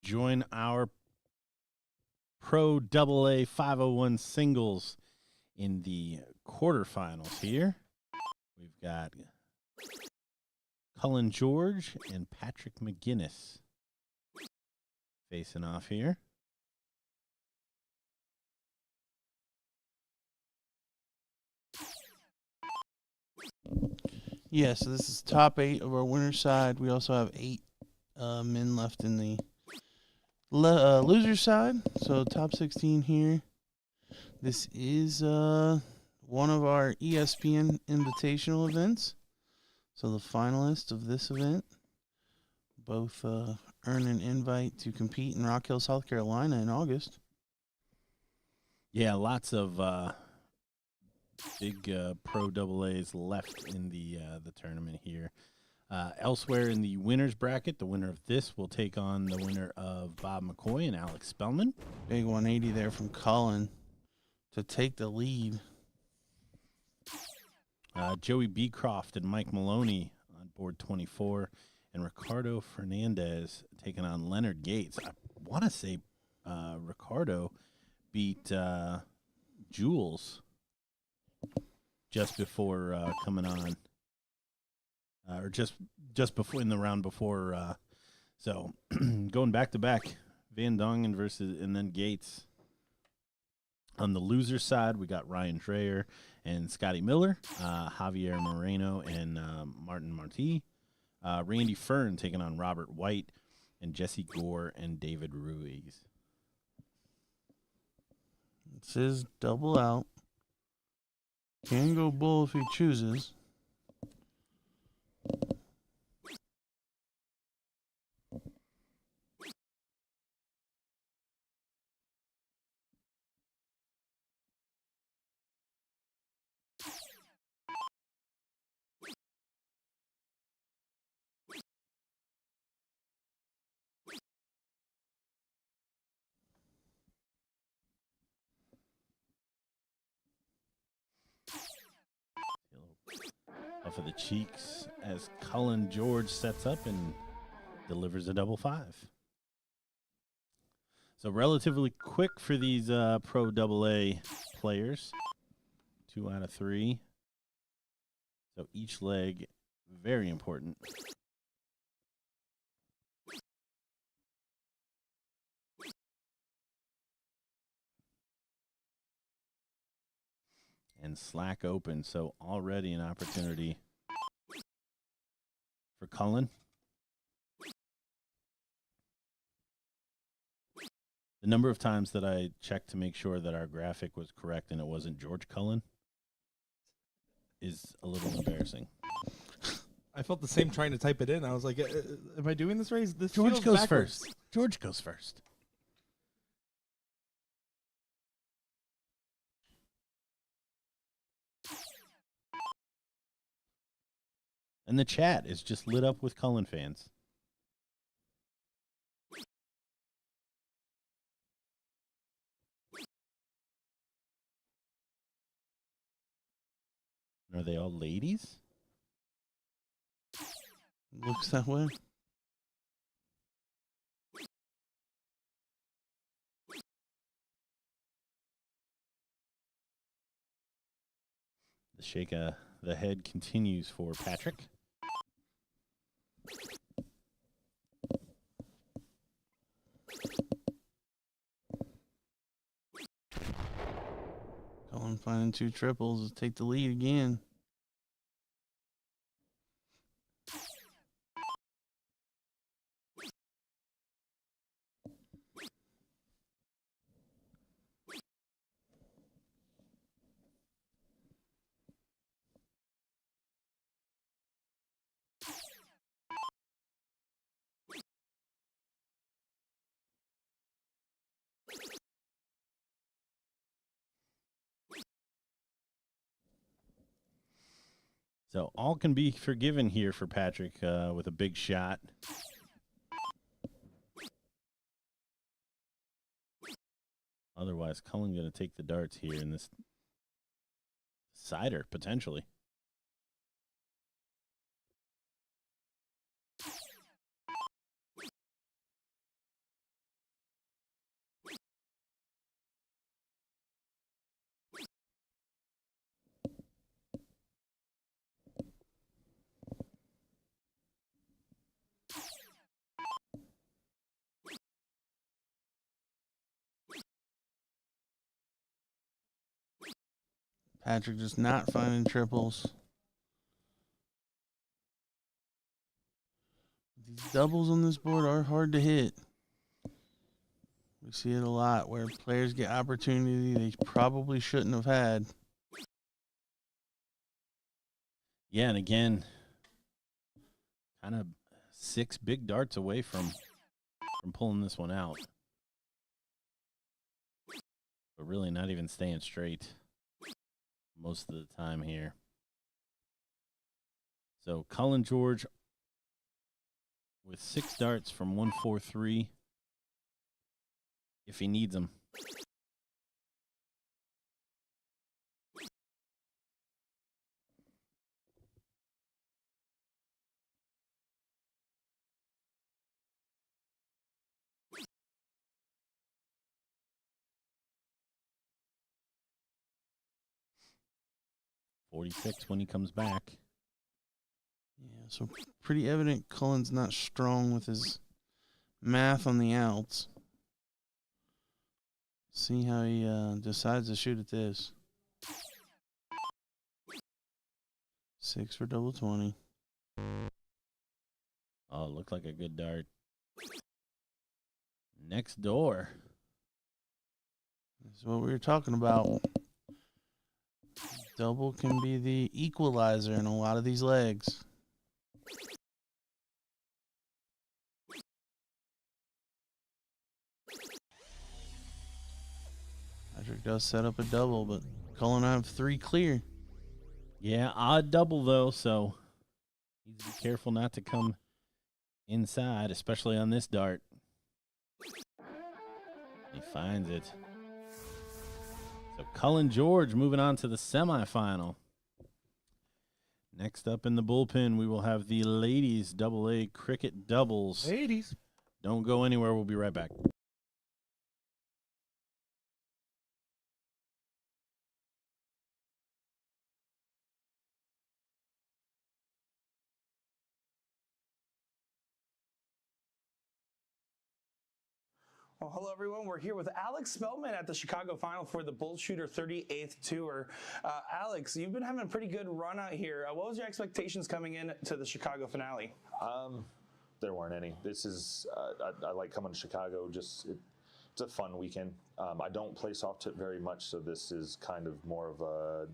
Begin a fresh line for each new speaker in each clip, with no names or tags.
join our Pro AA 501 singles in the quarterfinals here. We've got Cullen George and Patrick McGinnis facing off here.
Yeah, so this is top 8 of our winner's side. We also have 8 men left in the loser's side. So top 16 here. This is one of our ESPN invitational events. So the finalists of this event both earn an invite to compete in Rock Hill, South Carolina in August.
Yeah, lots of big Pro AA's left in the tournament here. Elsewhere in the winner's bracket, the winner of this will take on the winner of Bob McCoy and Alex Spelman.
Big 180 there from Cullen to take the lead.
Joey Beecroft and Mike Maloney on board 24, and Ricardo Fernandez taking on Leonard Gates. I want to say Ricardo beat Jules just before coming on, or just before in the round before. So going back to back, Van Dongen versus and then Gates. On the loser side, we got Ryan Dreyer and Scotty Miller, Javier Moreno and Martin Marti, Randy Fern taking on Robert White, and Jesse Gore and David Ruiz.
This is double out. Can go bull if he chooses.
Off of the cheeks as Cullen George sets up and delivers a double 5. So relatively quick for these Pro AA players. 2 out of 3. So each leg very important. And slack open, so already an opportunity for Cullen. The number of times that I checked to make sure that our graphic was correct and it wasn't George Cullen is a little embarrassing.
I felt the same trying to type it in. I was like, am I doing this right? This
George goes
backwards.
first. George goes first. And the chat is just lit up with Cullen fans. Are they all ladies?
Looks that way.
The shake of the head continues for Patrick.
Cullen finding 2 triples to take the lead again.
So all can be forgiven here for Patrick with a big shot. Otherwise, Cullen going to take the darts here in this cider, potentially.
Patrick just not finding triples. These doubles on this board are hard to hit. We see it a lot where players get opportunity they probably shouldn't have had.
Yeah, and again, kind of 6 big darts away from pulling this one out. But really not even staying straight most of the time here. So Cullen George with 6 darts from 143 if he needs them. .46 when he comes back.
Yeah, so pretty evident Cullen's not strong with his math on the outs. See how he decides to shoot at this. 6 for double 20.
Oh, it looked like a good dart. Next door.
This is what we were talking about. Double can be the equalizer in a lot of these legs. Patrick does set up a double, but Cullen have 3 clear.
Yeah, odd double though, so needs to be careful not to come inside, especially on this dart. He finds it. So Cullen George moving on to the semifinal. Next up in the bullpen, we will have the ladies AA cricket doubles.
Ladies.
Don't go anywhere. We'll be right back.
Well, hello, everyone. We're here with Alex Spelman at the Chicago Final for the BullShooter 38th Tour. Alex, you've been having a pretty good run out here. What was your expectations coming in to the Chicago finale?
There weren't any. This is, I like coming to Chicago. It's a fun weekend. I don't play soft tip very much, so this is kind of more of a,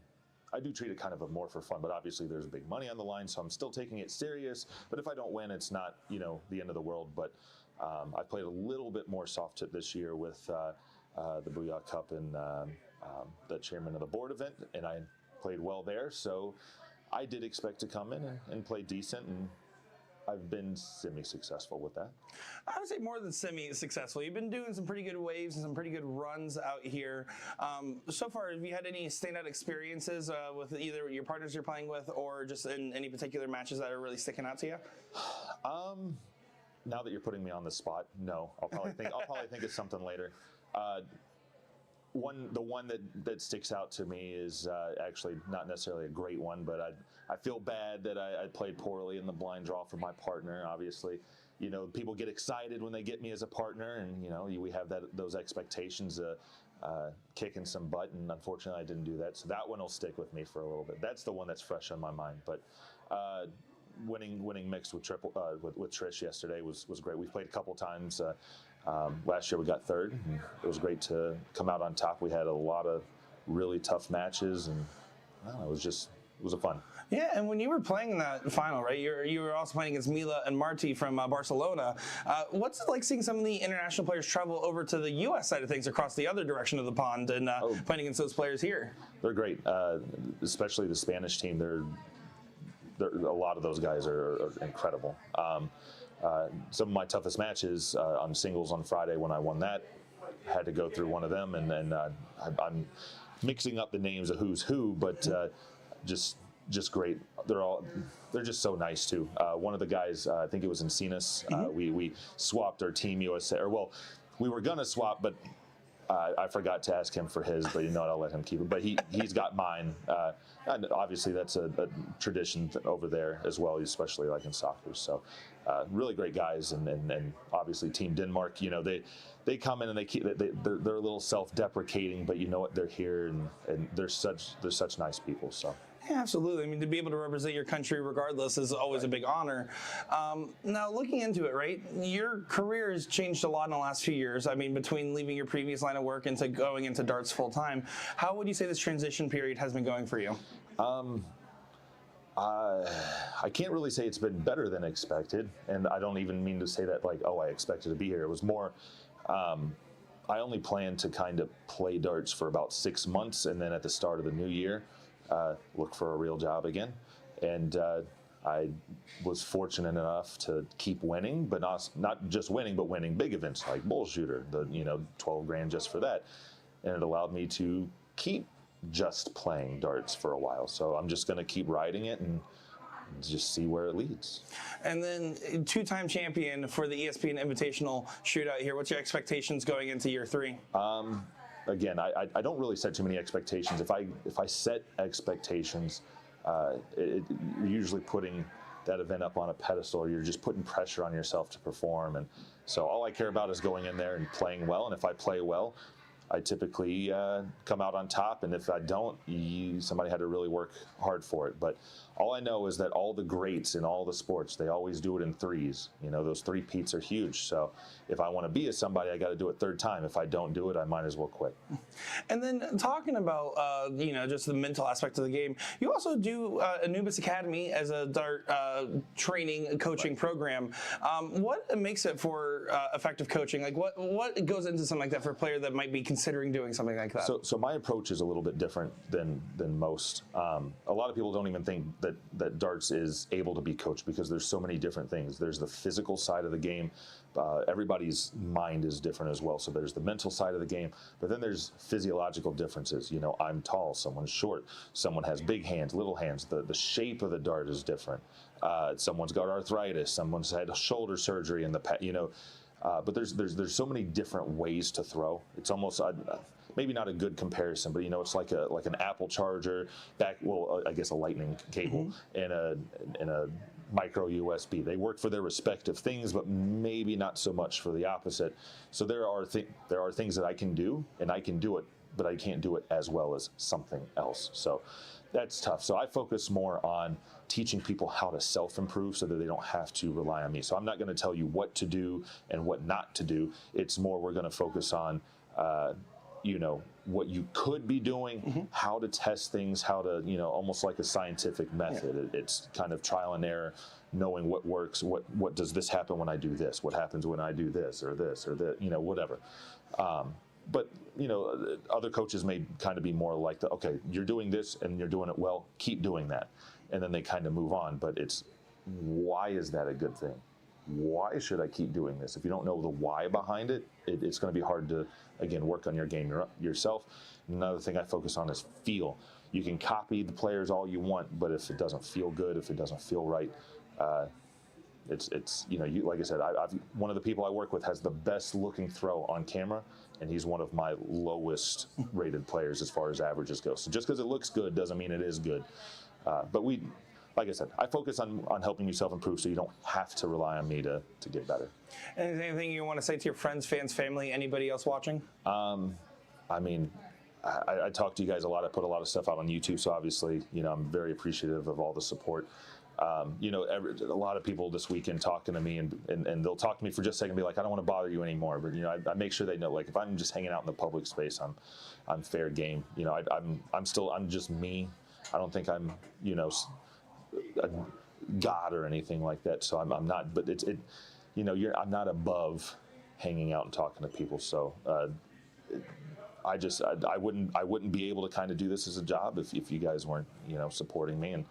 I do treat it kind of more for fun, but obviously there's big money on the line, so I'm still taking it serious. But if I don't win, it's not, the end of the world. But I played a little bit more soft tip this year with the Booyah Cup and the chairman of the board event, and I played well there. So I did expect to come in and play decent, and I've been semi-successful with that.
I would say more than semi-successful. You've been doing some pretty good waves and some pretty good runs out here. So far, have you had any standout experiences with either your partners you're playing with or just in any particular matches that are really sticking out to you?
Now that you're putting me on the spot, no. I'll probably think of something later. The one that sticks out to me is actually not necessarily a great one, but I feel bad that I played poorly in the blind draw for my partner. Obviously, people get excited when they get me as a partner, and we have those expectations of kicking some butt, and unfortunately I didn't do that. So that one will stick with me for a little bit. That's the one that's fresh on my mind. But winning mixed with with Trish yesterday was great. We've played a couple times. Last year we got third. And it was great to come out on top. We had a lot of really tough matches, and it was a fun.
Yeah, and when you were playing in that final, right, you were also playing against Mila and Marti from Barcelona. What's it like seeing some of the international players travel over to the U.S. side of things across the other direction of the pond and playing against those players here?
They're great, especially the Spanish team. A lot of those guys are incredible. Some of my toughest matches on singles on Friday when I won that, had to go through one of them, and then I'm mixing up the names of who's who, but just great. They're just so nice too. One of the guys, I think it was Encinas, we swapped our Team USA, we were gonna swap, but I forgot to ask him for his, but you know what, I'll let him keep it. But he's got mine. And obviously, that's a tradition over there as well, especially like in soccer. So really great guys, and obviously Team Denmark. They come in and they're a little self-deprecating, but you know what, they're here and they're such nice people. So.
Yeah, absolutely. I mean, to be able to represent your country regardless is always a big honor. Now, looking into it, right, your career has changed a lot in the last few years. I mean, between leaving your previous line of work and going into darts full time, how would you say this transition period has been going for you?
I can't really say it's been better than expected, and I don't even mean to say that like, oh, I expected to be here. It was more, I only planned to kind of play darts for about 6 months, and then at the start of the new year, look for a real job again. And I was fortunate enough to keep winning, but not just winning, but winning big events like BullShooter, the 12 grand just for that. And it allowed me to keep just playing darts for a while. So I'm just going to keep riding it and just see where it leads.
And then 2-time champion for the ESPN Invitational Shootout here. What's your expectations going into year 3?
Again, I don't really set too many expectations. If I set expectations, you're usually putting that event up on a pedestal, or you're just putting pressure on yourself to perform. And so all I care about is going in there and playing well. And if I play well, I typically come out on top, and if I don't, somebody had to really work hard for it. But all I know is that all the greats in all the sports, they always do it in threes. Those three-peats are huge. So if I want to be somebody, I got to do it third time. If I don't do it, I might as well quit.
And then talking about, just the mental aspect of the game, you also do Anubis Academy as a dart training coaching program. What makes it for effective coaching? Like what goes into something like that for a player that might be considering doing something like that?
So my approach is a little bit different than most. A lot of people don't even think that darts is able to be coached because there's so many different things. There's the physical side of the game. Everybody's mind is different as well. So there's the mental side of the game, but then there's physiological differences. I'm tall, someone's short, someone has big hands, little hands. The shape of the dart is different. Someone's got arthritis, someone's had shoulder surgery in the past, but there's so many different ways to throw. It's almost maybe not a good comparison, but it's like an Apple charger I guess a lightning cable and a micro USB. They work for their respective things, but maybe not so much for the opposite. So there are things that I can do, and I can do it, but I can't do it as well as something else. So that's tough. So I focus more on teaching people how to self-improve so that they don't have to rely on me. So I'm not going to tell you what to do and what not to do. It's more we're going to focus on what you could be doing, how to test things, how to, almost like a scientific method. Yeah. It's kind of trial and error, knowing what works, what does this happen when I do this, what happens when I do this or that, whatever. But, other coaches may kind of be more like okay, you're doing this and you're doing it well, keep doing that. And then they kind of move on. But it's, why is that a good thing? Why should I keep doing this? If you don't know the why behind it, it's going to be hard to, again, work on your game yourself. Another thing I focus on is feel. You can copy the players all you want, but if it doesn't feel good, if it doesn't feel right, it's like I said, one of the people I work with has the best looking throw on camera, and he's one of my lowest rated players as far as averages go. So just because it looks good doesn't mean it is good. But like I said, I focus on helping you self-improve so you don't have to rely on me to get better.
Anything you want to say to your friends, fans, family, anybody else watching?
I talk to you guys a lot. I put a lot of stuff out on YouTube, so obviously, I'm very appreciative of all the support. A lot of people this weekend talking to me, and they'll talk to me for just a second and be like, I don't want to bother you anymore. But, I make sure they know, like, if I'm just hanging out in the public space, I'm fair game. I'm just me. I don't think I'm, a God or anything like that. So I'm not, but I'm not above hanging out and talking to people. So I wouldn't be able to kind of do this as a job if you guys weren't, supporting me. And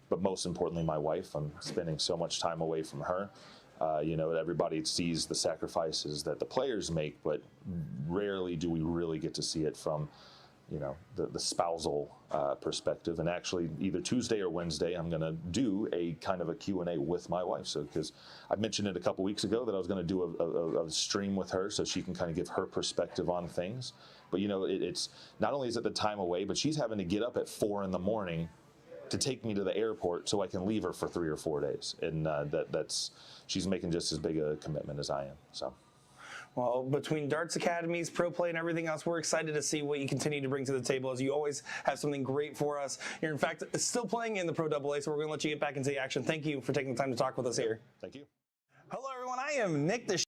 but most importantly, my wife. I'm spending so much time away from her. Everybody sees the sacrifices that the players make, but rarely do we really get to see it from the spousal perspective. And actually, either Tuesday or Wednesday, I'm going to do a kind of a Q&A with my wife. So, because I mentioned it a couple weeks ago that I was going to do a stream with her so she can kind of give her perspective on things. But, it's not only is it the time away, but she's having to get up at 4 in the morning to take me to the airport so I can leave her for 3 or 4 days. And she's making just as big a commitment as I am. So.
Well, between Darts Academies, Pro Play, and everything else, we're excited to see what you continue to bring to the table, as you always have something great for us. You're, in fact, still playing in the Pro AA, so we're going to let you get back into the action. Thank you for taking the time to talk with us here.
Thank you.
Hello, everyone. I am Nick the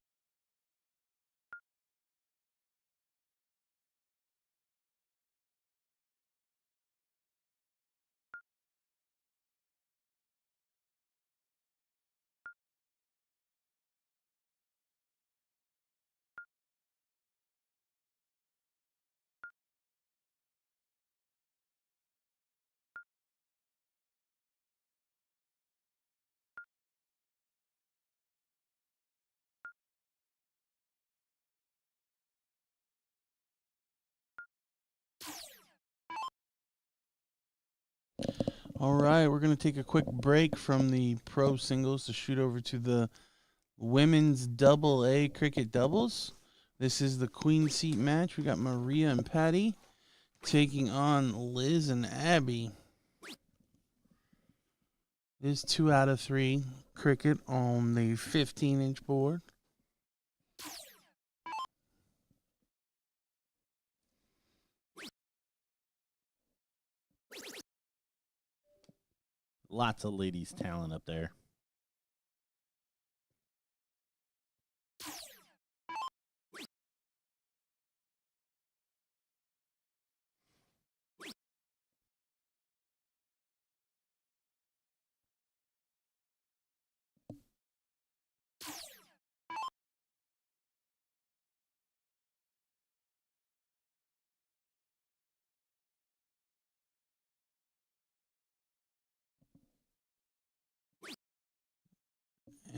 All right, we're going to take a quick break from the pro singles to shoot over to the women's AA cricket doubles. This is the queen seat match. We got Maria and Patty taking on Liz and Abby. This is 2 out of 3 cricket on the 15-inch board.
Lots of ladies' talent up there.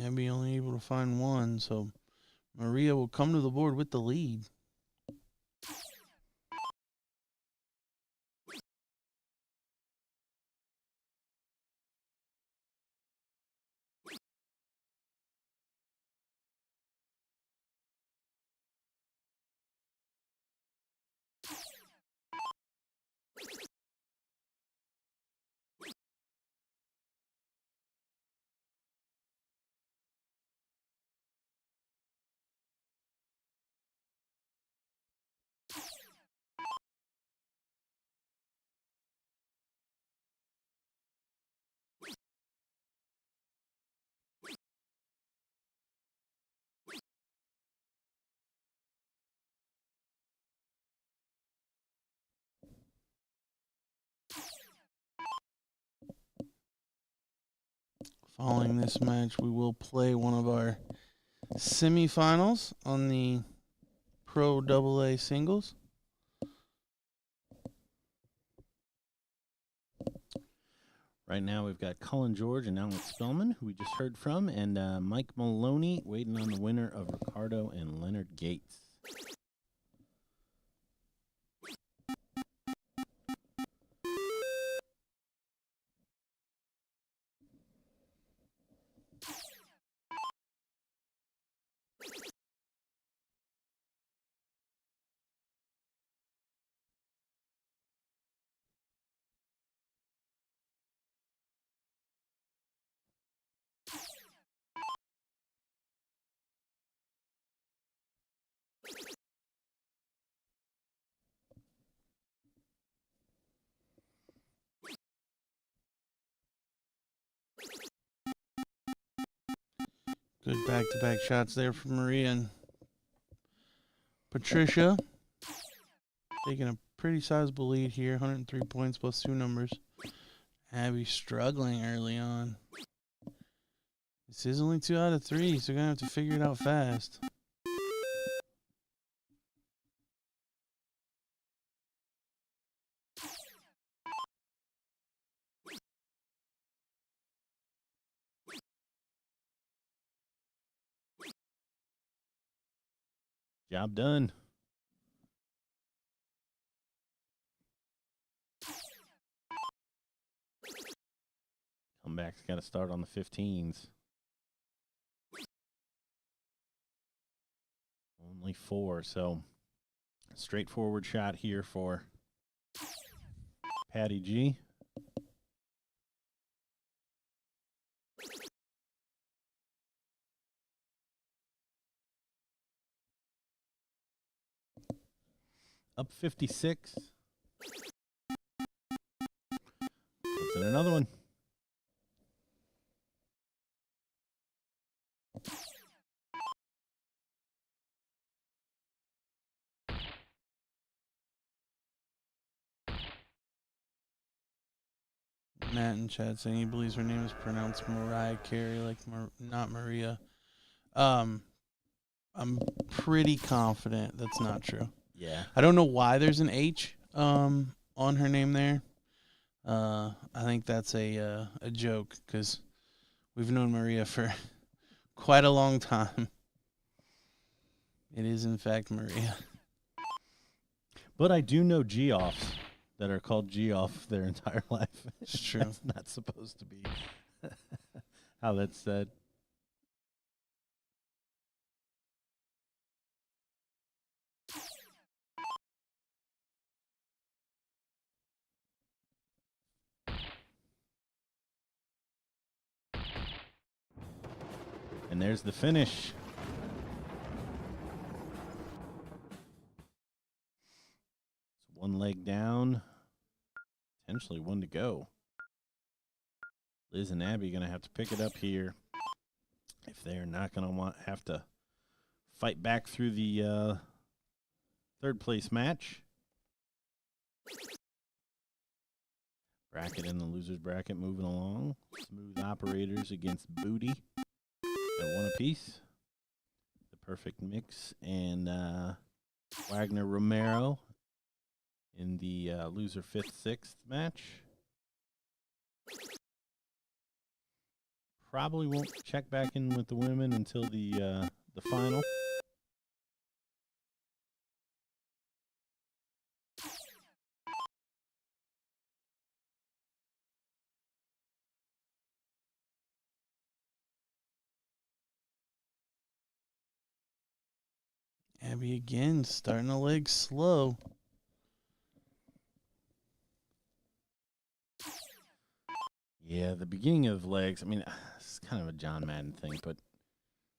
Abby only able to find one, so Maria will come to the board with the lead. Following this match, we will play one of our semifinals on the Pro AA singles.
Right now, we've got Cullen George and Alex Spelman, who we just heard from, and Mike Maloney waiting on the winner of Ricardo and Leonard Gates.
Good back-to-back shots there from Maria and Patricia. Taking a pretty sizable lead here, 103 points plus 2 numbers. Abby struggling early on. This is only 2 out of 3, so we're going to have to figure it out fast.
Job done. Comeback's got to start on the 15s. Only 4, so straightforward shot here for Patty G. Up 56. Puts in another one.
Matt in chat saying he believes her name is pronounced Mariah Carey, like not Maria. I'm pretty confident that's not true.
Yeah.
I don't know why there's an H on her name there. I think that's a joke because we've known Maria for quite a long time. It is in fact Maria.
But I do know G-offs that are called G-off their entire life.
It's true.
That's not supposed to be how that's said. And there's the finish. It's one leg down. Potentially one to go. Liz and Abby going to have to pick it up here if they're not going to have to fight back through the third place match. Bracket in the loser's bracket moving along. Smooth Operators against Booty at 1 apiece. The Perfect Mix and Wagner Romero in the loser 5th, 6th match. Probably won't check back in with the women until the final.
Abby again starting the leg slow.
Yeah, the beginning of legs, I mean, it's kind of a John Madden thing, but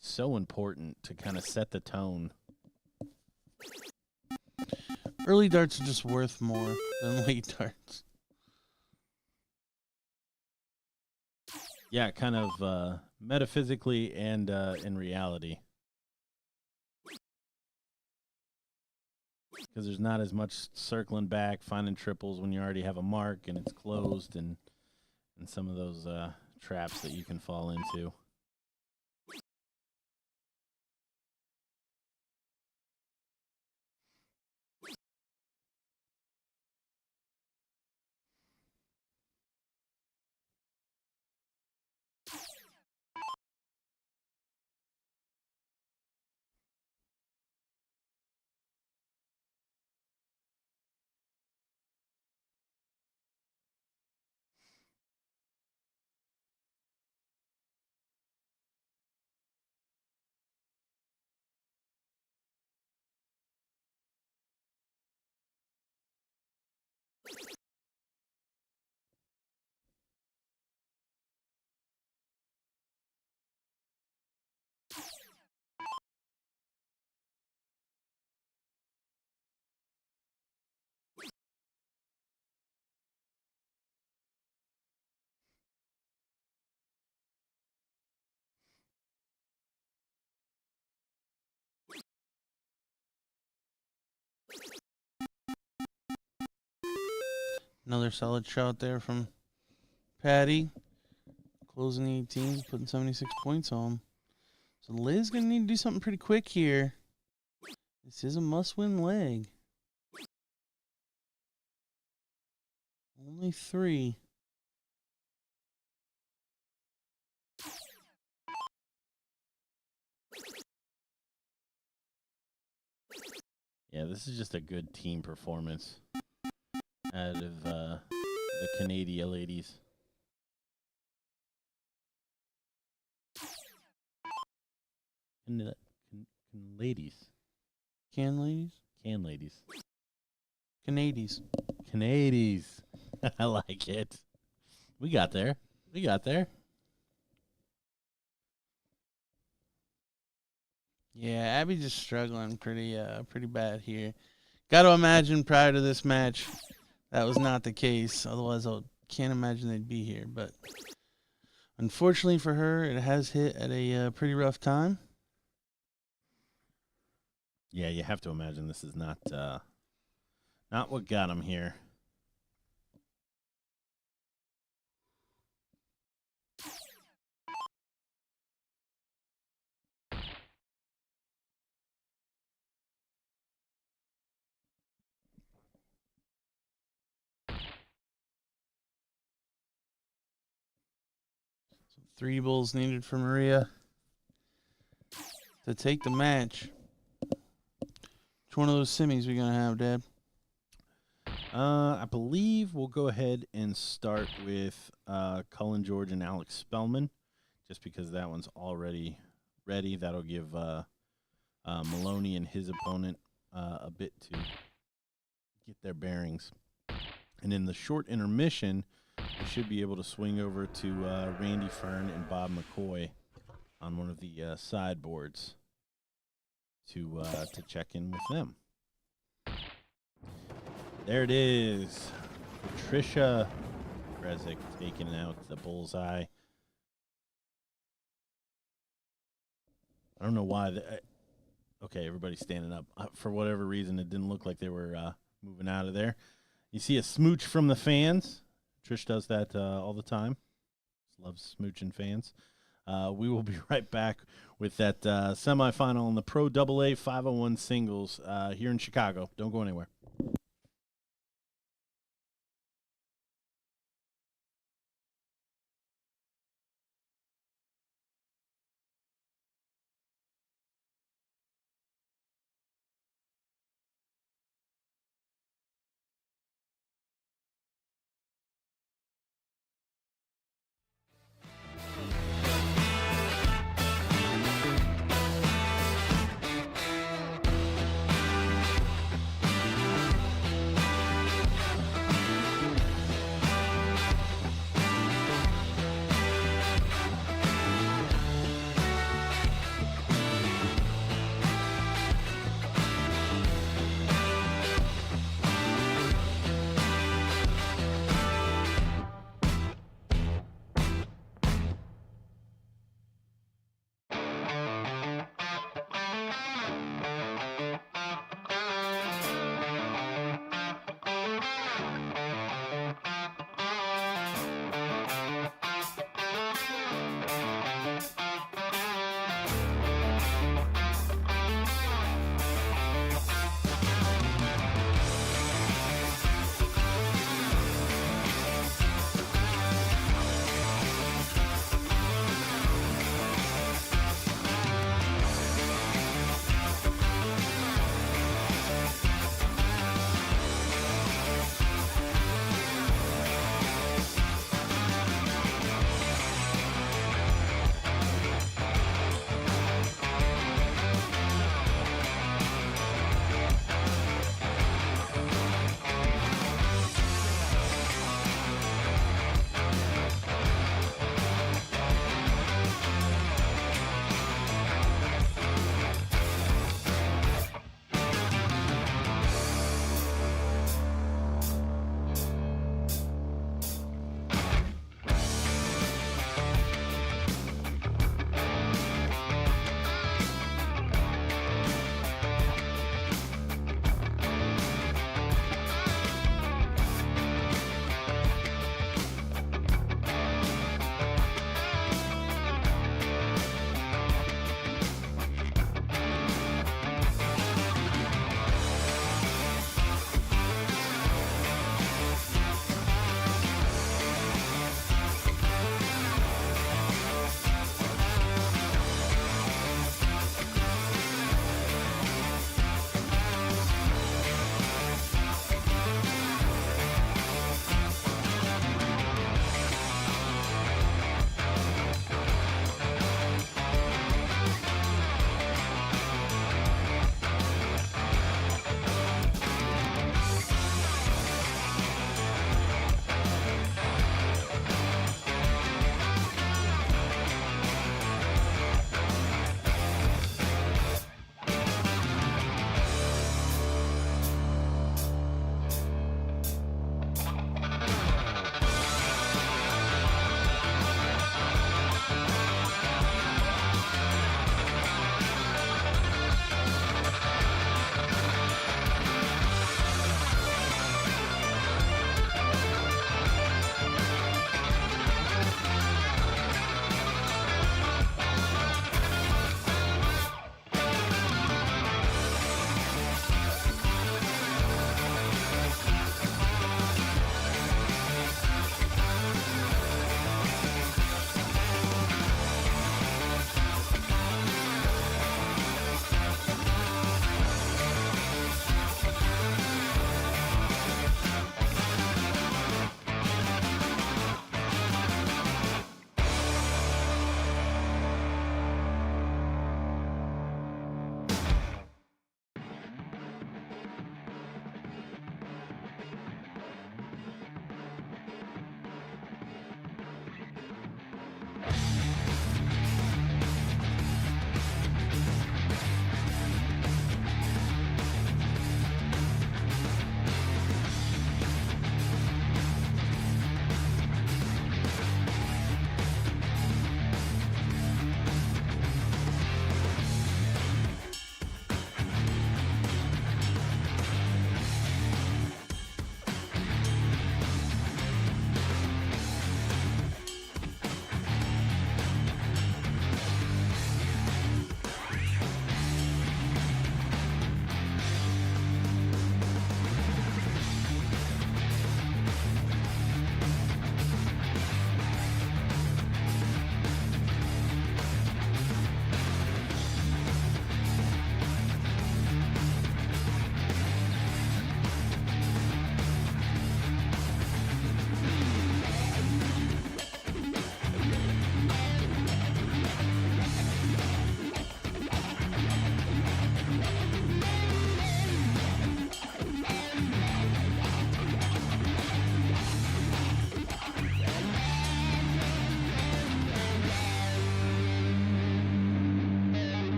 so important to kind of set the tone.
Early darts are just worth more than late darts.
Yeah, kind of metaphysically and in reality. Because there's not as much circling back, finding triples when you already have a mark and it's closed and some of those traps that you can fall into.
Another solid shot there from Patty. Closing the 18, putting 76 points on. So Liz going to need to do something pretty quick here. This is a must-win leg. Only 3.
Yeah, this is just a good team performance out of the Canadian ladies. ladies.
Can ladies?
Can ladies.
Canadies.
Canadies. I like it. We got there.
Yeah, Abby's just struggling pretty bad here. Got to imagine prior to this match that was not the case. Otherwise, I can't imagine they'd be here. But unfortunately for her, it has hit at a pretty rough time.
Yeah, you have to imagine this is not what got him here.
Three bulls needed for Maria to take the match. Which one of those semis we gonna have, Dad?
I believe we'll go ahead and start with Cullen George and Alex Spelman, just because that one's already ready. That'll give Maloney and his opponent a bit to get their bearings. And in the short intermission, we should be able to swing over to Randy Fern and Bob McCoy on one of the sideboards to check in with them. There it is. Patricia Rezick taking out the bullseye. I don't know why. Okay, everybody's standing up. For whatever reason, it didn't look like they were moving out of there. You see a smooch from the fans. Trish does that all the time. Loves smooching fans. We will be right back with that semifinal in the Pro AA 501 singles here in Chicago. Don't go anywhere.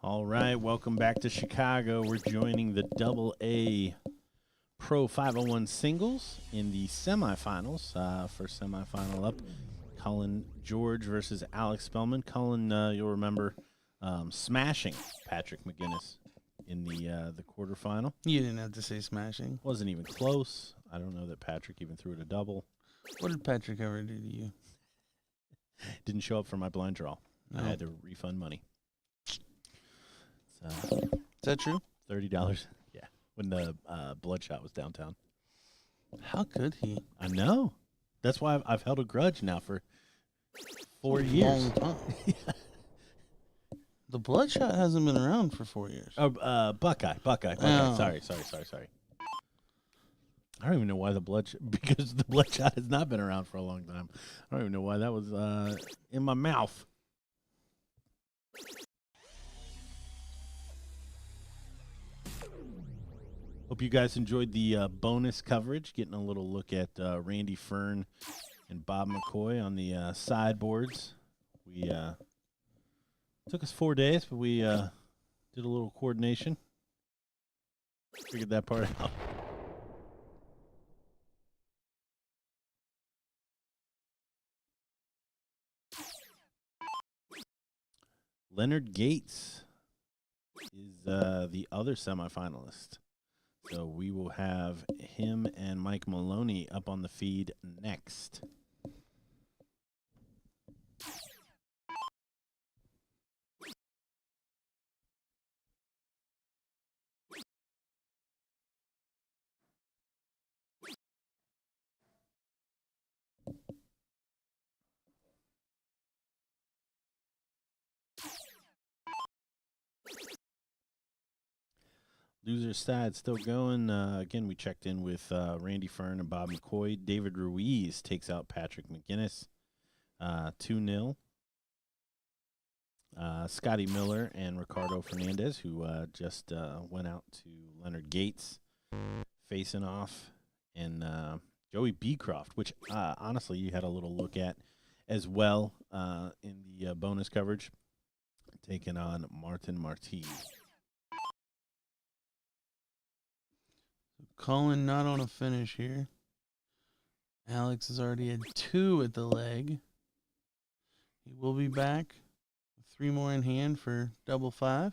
All right, welcome back to Chicago. We're joining the Double-A Pro 501 singles in the semifinals. First semifinal up, Cullen George versus Alex Spelman. Cullen, you'll remember smashing Patrick McGinnis in the quarterfinal.
You didn't have to say smashing.
Wasn't even close. I don't know that Patrick even threw it a double.
What did Patrick ever do to you?
Didn't show up for my blind draw.
No.
I had to refund money.
Is that true?
$30. Yeah, when the Bloodshot was downtown.
How could he?
I know. That's why I've held a grudge now for 4 years.
Long time. The Bloodshot hasn't been around for 4 years.
Oh, Buckeye.
Oh.
Sorry. I don't even know why because the Bloodshot has not been around for a long time. I don't even know why that was in my mouth. Hope you guys enjoyed the bonus coverage, getting a little look at Randy Fern and Bob McCoy on the sideboards. We took us 4 days, but we did a little coordination. Figured that part out. Leonard Gates is the other semifinalist. So we will have him and Mike Maloney up on the feed next. Loser side still going. Again, we checked in with Randy Fern and Bob McCoy. David Ruiz takes out Patrick McGinnis 2-0. Scotty Miller and Ricardo Fernandez, who just went out to Leonard Gates, facing off. And Joey Beecroft, which honestly you had a little look at as well in the bonus coverage, taking on Martin Marti.
Cullen not on a finish here. Alex has already had 2 at the leg. He will be back with 3 more in hand for double 5.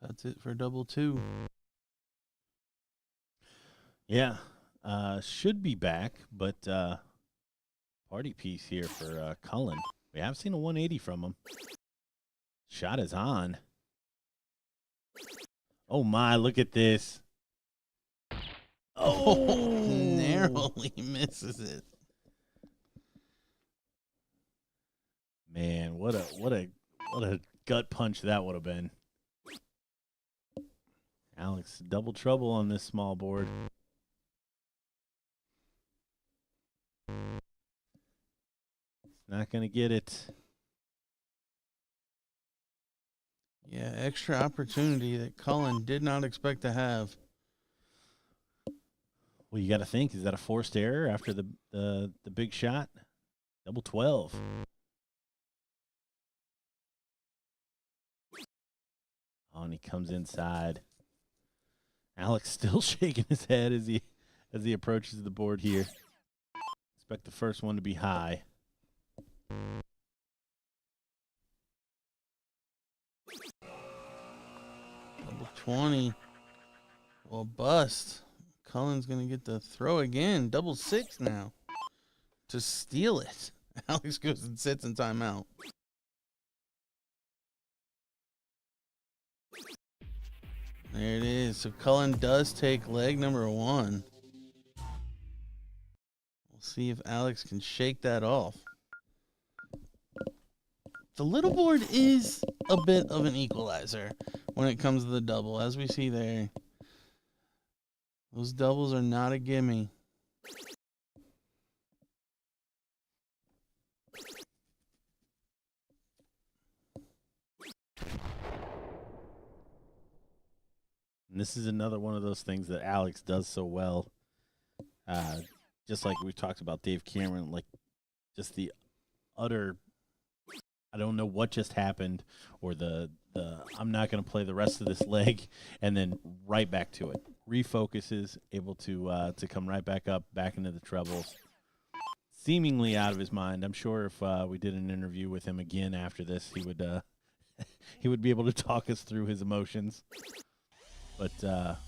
That's it for double 2.
Yeah, should be back, but party piece here for Cullen. We have seen a 180 from him. Shot is on. Oh my, look at this. Oh,
narrowly misses it.
Man, what a gut punch that would have been. Alex, double trouble on this small board. Not going to get it.
Yeah, extra opportunity that Cullen did not expect to have.
Well, you got to think, is that a forced error after the big shot? Double 12. Oh, and he comes inside. Alex still shaking his head as he approaches the board here. Expect the first one to be high.
Double 20. Well, bust. Cullen's going to get the throw again. Double 6 now to steal it. Alex goes and sits in timeout. There it is. So Cullen does take leg number 1. We'll see if Alex can shake that off. The little board is a bit of an equalizer when it comes to the double. As we see there, those doubles are not a gimme.
And this is another one of those things that Alex does so well. Just like we talked about Dave Cameron, like just the utter, I don't know what just happened, or the I'm not going to play the rest of this leg, and then right back to it. Refocuses, able to come right back up, back into the trebles. Seemingly out of his mind. I'm sure if we did an interview with him again after this, he would he would be able to talk us through his emotions. But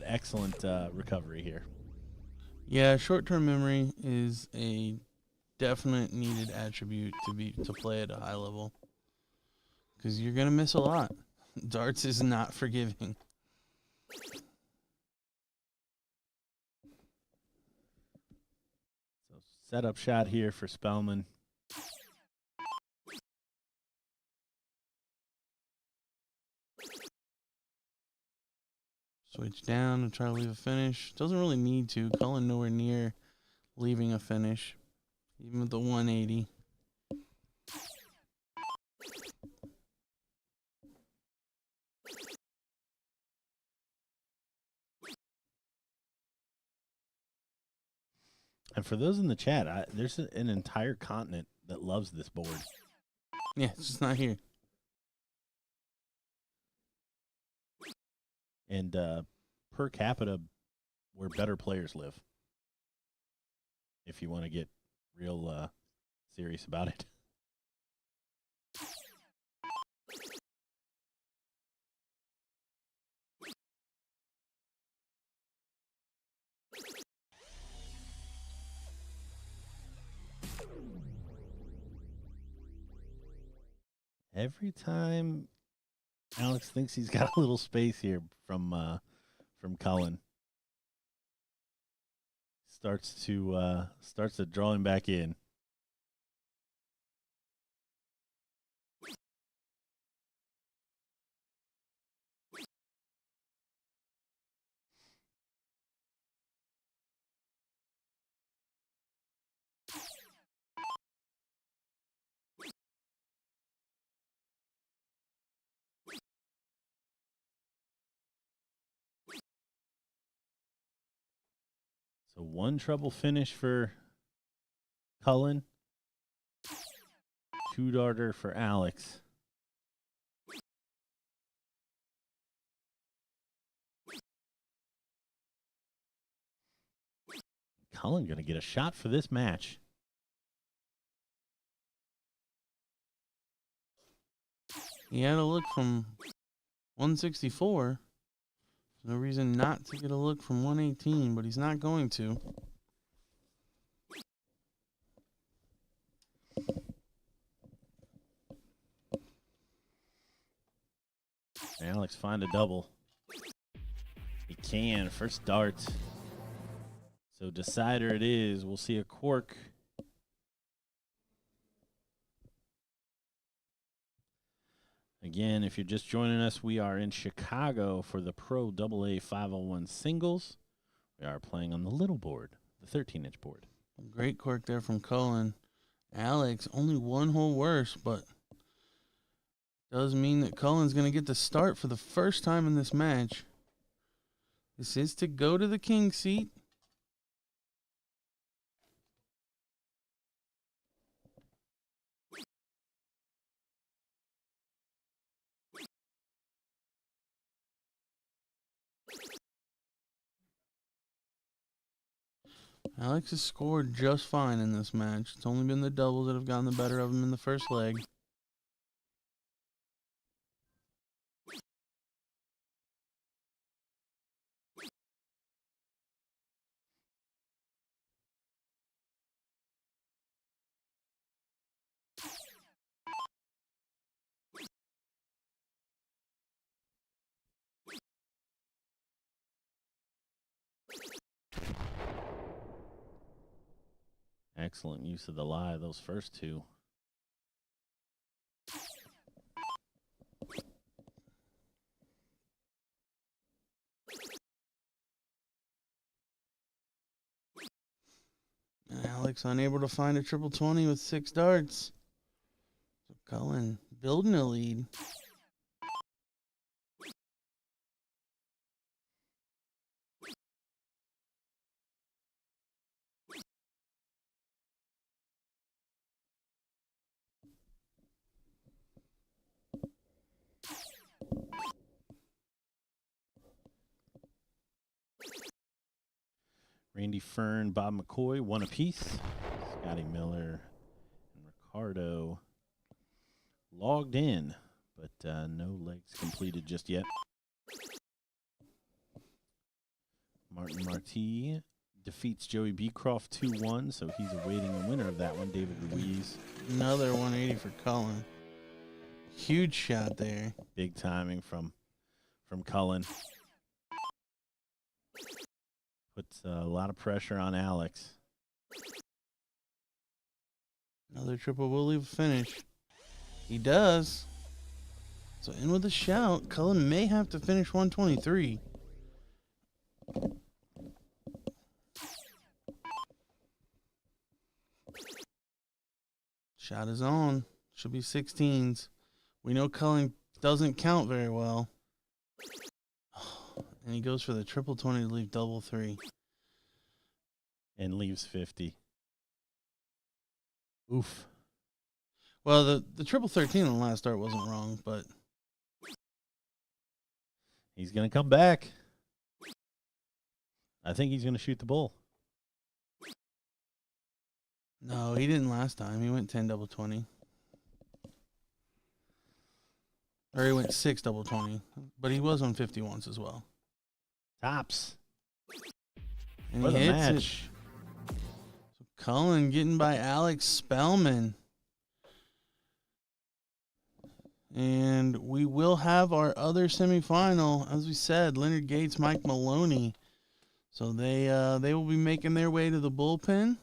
excellent recovery here.
Yeah, short-term memory is a definite needed attribute to play at a high level, because you're gonna miss a lot. Darts is not forgiving.
So setup shot here for Spelman.
Switch down and try to leave a finish. Doesn't really need to. Cullen nowhere near leaving a finish, even with the 180.
And for those in the chat, there's an entire continent that loves this board.
Yeah, it's just not here.
And per capita, where better players live. If you want to get real serious about it. Every time Alex thinks he's got a little space here from Cullen, starts to draw him back in. So one treble finish for Cullen, two darter for Alex. Cullen going to get a shot for this match.
He had a look from 164. No reason not to get a look from 118, but he's not going to.
Alex find a double. He can. First dart. So decider it is. We'll see a cork. Again, if you're just joining us, we are in Chicago for the Pro AA 501 singles. We are playing on the little board, the 13-inch board.
Great cork there from Cullen. Alex, only one hole worse, but does mean that Cullen's going to get the start for the first time in this match. This is to go to the king seat. Alex has scored just fine in this match. It's only been the doubles that have gotten the better of him in the first leg.
Excellent use of the lie, those first two.
Alex unable to find a triple 20 with 6 darts. So Cullen building a lead.
Randy Fern, Bob McCoy, one apiece. Scotty Miller and Ricardo logged in, but no legs completed just yet. Martin Marti defeats Joey Beecroft 2-1, so he's awaiting the winner of that one, David Ruiz.
Another 180 for Cullen. Huge shot there.
Big timing from Cullen. Puts a lot of pressure on Alex.
Another triple will leave a finish. He does. So in with a shout. Cullen may have to finish 123. Shot is on. Should be 16s. We know Cullen doesn't count very well. And he goes for the triple 20 to leave double 3.
And leaves 50. Oof.
Well, the triple 13 on the last start wasn't wrong, but
He's going to come back. I think he's going to shoot the bull.
no, he didn't last time. He went 10 double 20. Or he went 6 double 20. But he was on 50 once as well.
Tops.
And
For
he
the
hits it.
match.
So Cullen getting by Alex Spelman. And we will have our other semifinal, as we said, Leonard Gates, Mike Maloney. So they will be making their way to the bullpen.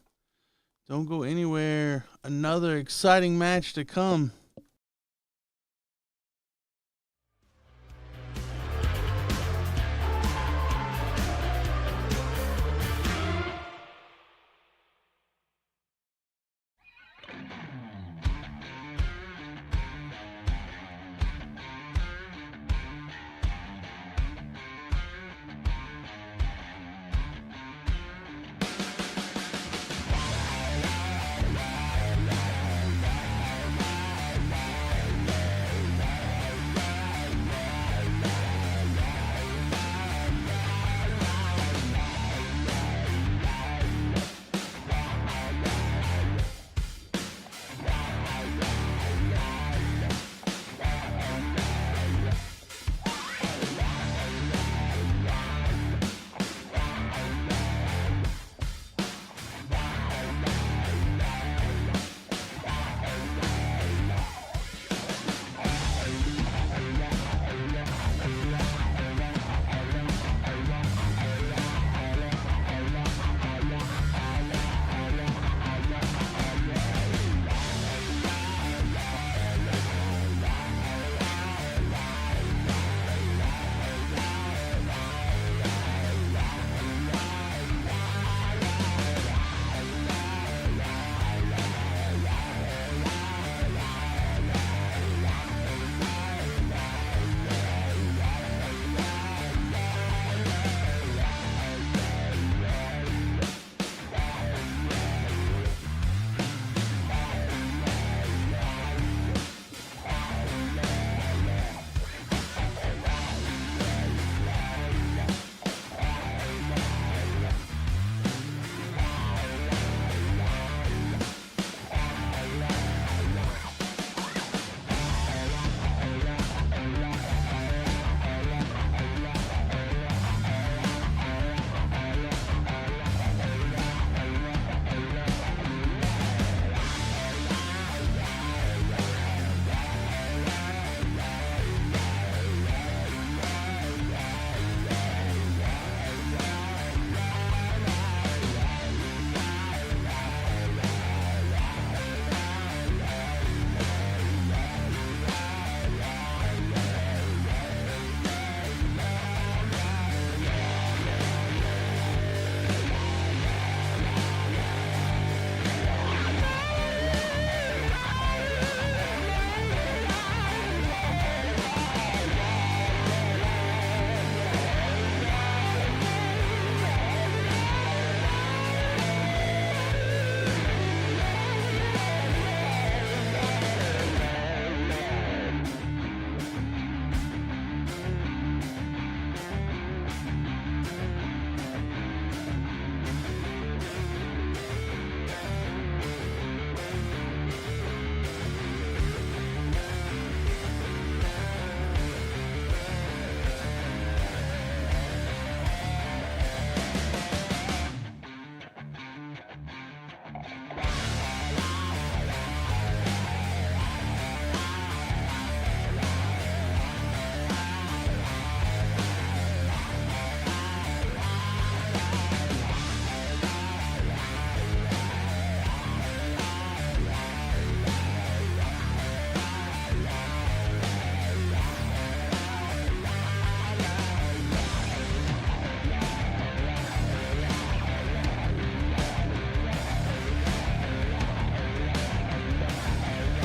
Don't go anywhere. Another exciting match to come.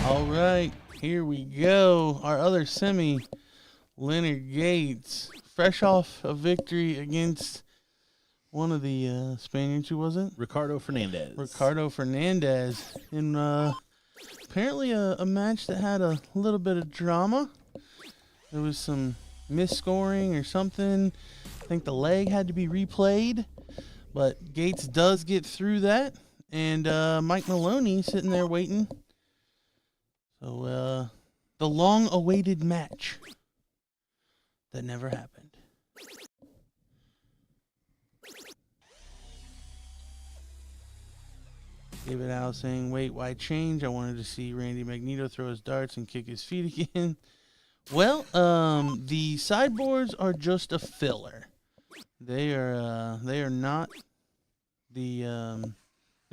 All right, here we go. Our other semi, Leonard Gates, fresh off a victory against one of the Spaniards. Who was it?
Ricardo Fernandez.
Ricardo Fernandez. In apparently a match that had a little bit of drama. There was some misscoring or something. I think the leg had to be replayed. But Gates does get through that. And Mike Maloney sitting there waiting. So, the long-awaited match that never happened. David Howe saying, wait, why change? I wanted to see Randy Magneto throw his darts and kick his feet again. Well, the sideboards are just a filler. They are not the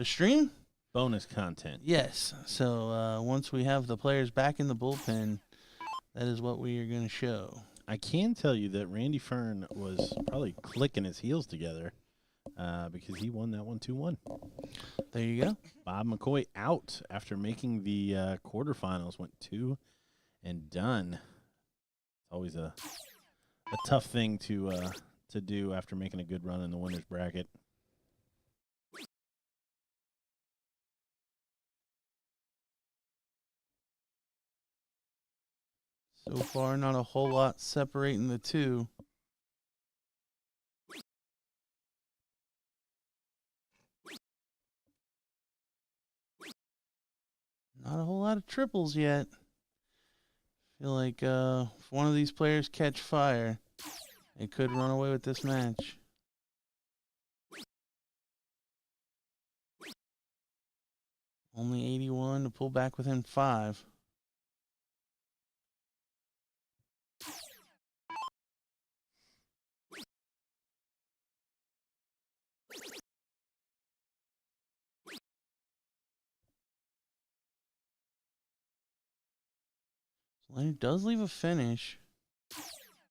stream.
Bonus content.
Yes. So once we have the players back in the bullpen, that is what we are going to show.
I can tell you that Randy Fern was probably clicking his heels together because he won that one 2-1.
There you go.
Bob McCoy out after making the quarterfinals, went 2 and done. It's always a tough thing to do after making a good run in the winners bracket.
So far, not a whole lot separating the two. Not a whole lot of triples yet. Feel like if one of these players catch fire, it could run away with this match. Only 81 to pull back within 5. Leonard does leave a finish.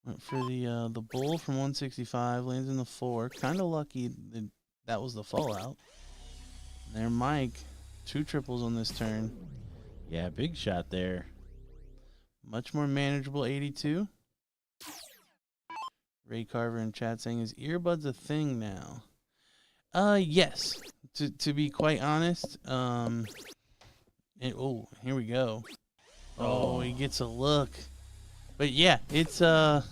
Went for the bull from 165, lands in the 4. Kind of lucky that was the fallout. There, Mike. 2 triples on this turn.
Yeah, big shot there.
Much more manageable 82. Ray Carver in chat saying, is earbuds a thing now? Yes. To be quite honest. Oh, here we go. Oh, he gets a look. But yeah, it's I